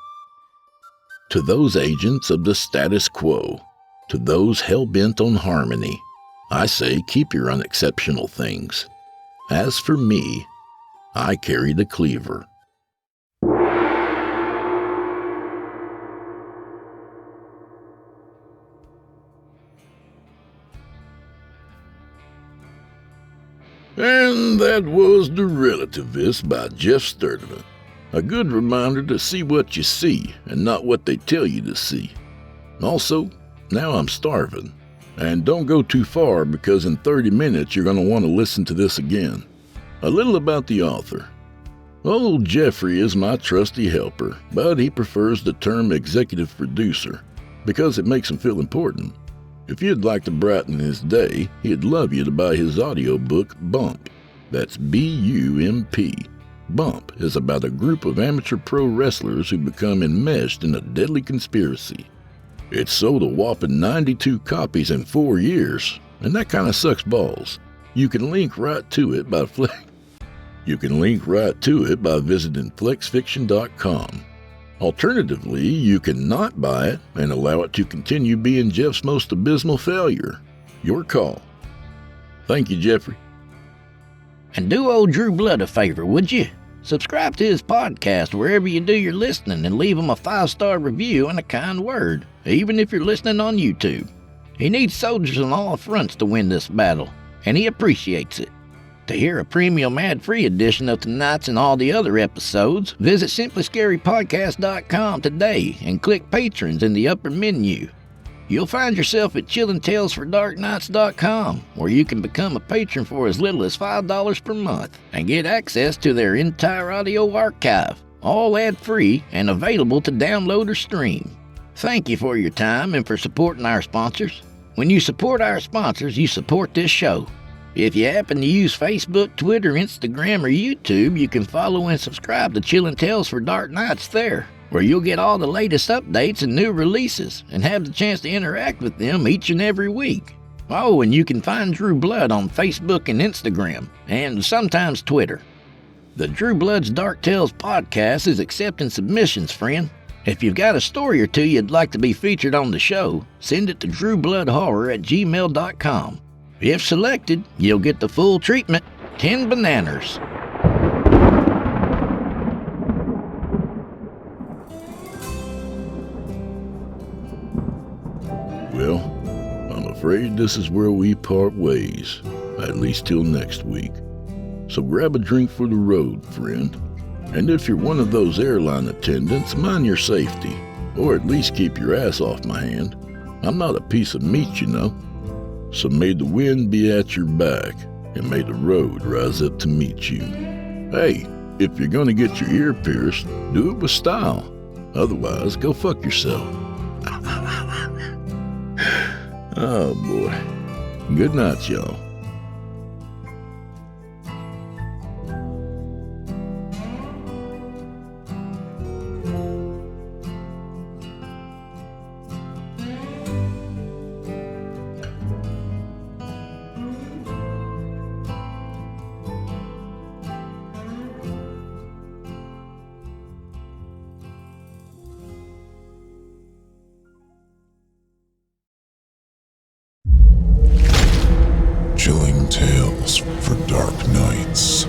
To those agents of the status quo, to those hell-bent on harmony, I say keep your unexceptional things. As for me, I carry the cleaver. And that was The Relativist by Geoff Sturtevant. A good reminder to see what you see and not what they tell you to see. Also, now I'm starving. And don't go too far because in 30 minutes you're going to want to listen to this again. A little about the author. Old Jeffrey is my trusty helper, but he prefers the term executive producer because it makes him feel important. If you'd like to brighten his day, he'd love you to buy his audiobook, Bump. That's B-U-M-P. Bump is about a group of amateur pro wrestlers who become enmeshed in a deadly conspiracy. It's sold a whopping 92 copies in 4 years, and that kind of sucks balls. You can link right to it by visiting flexfiction.com. Alternatively, you can not buy it and allow it to continue being Jeff's most abysmal failure. Your call. Thank you, Jeffrey. And do old Drew Blood a favor, would you? Subscribe to his podcast wherever you do your listening and leave him a 5-star review and a kind word, even if you're listening on YouTube. He needs soldiers on all fronts to win this battle, and he appreciates it. To hear a premium ad-free edition of tonight's and all the other episodes, visit simplyscarypodcast.com today and click Patrons in the upper menu. You'll find yourself at chillingtalesfordarknights.com, where you can become a patron for as little as $5 per month and get access to their entire audio archive, all ad-free and available to download or stream. Thank you for your time and for supporting our sponsors. When you support our sponsors, you support this show. If you happen to use Facebook, Twitter, Instagram, or YouTube, you can follow and subscribe to Chillin' Tales for Dark Nights there, where you'll get all the latest updates and new releases and have the chance to interact with them each and every week. Oh, and you can find Drew Blood on Facebook and Instagram, and sometimes Twitter. The Drew Blood's Dark Tales podcast is accepting submissions, friend. If you've got a story or two you'd like to be featured on the show, send it to drewbloodhorror@gmail.com. If selected, you'll get the full treatment, 10 bananas. Well, I'm afraid this is where we part ways, at least till next week. So grab a drink for the road, friend. And if you're one of those airline attendants, mind your safety, or at least keep your ass off my hand. I'm not a piece of meat, you know. So may the wind be at your back, and may the road rise up to meet you. Hey, if you're gonna get your ear pierced, do it with style. Otherwise, go fuck yourself. Oh boy. Good night, y'all. Chilling Tales for Dark Nights.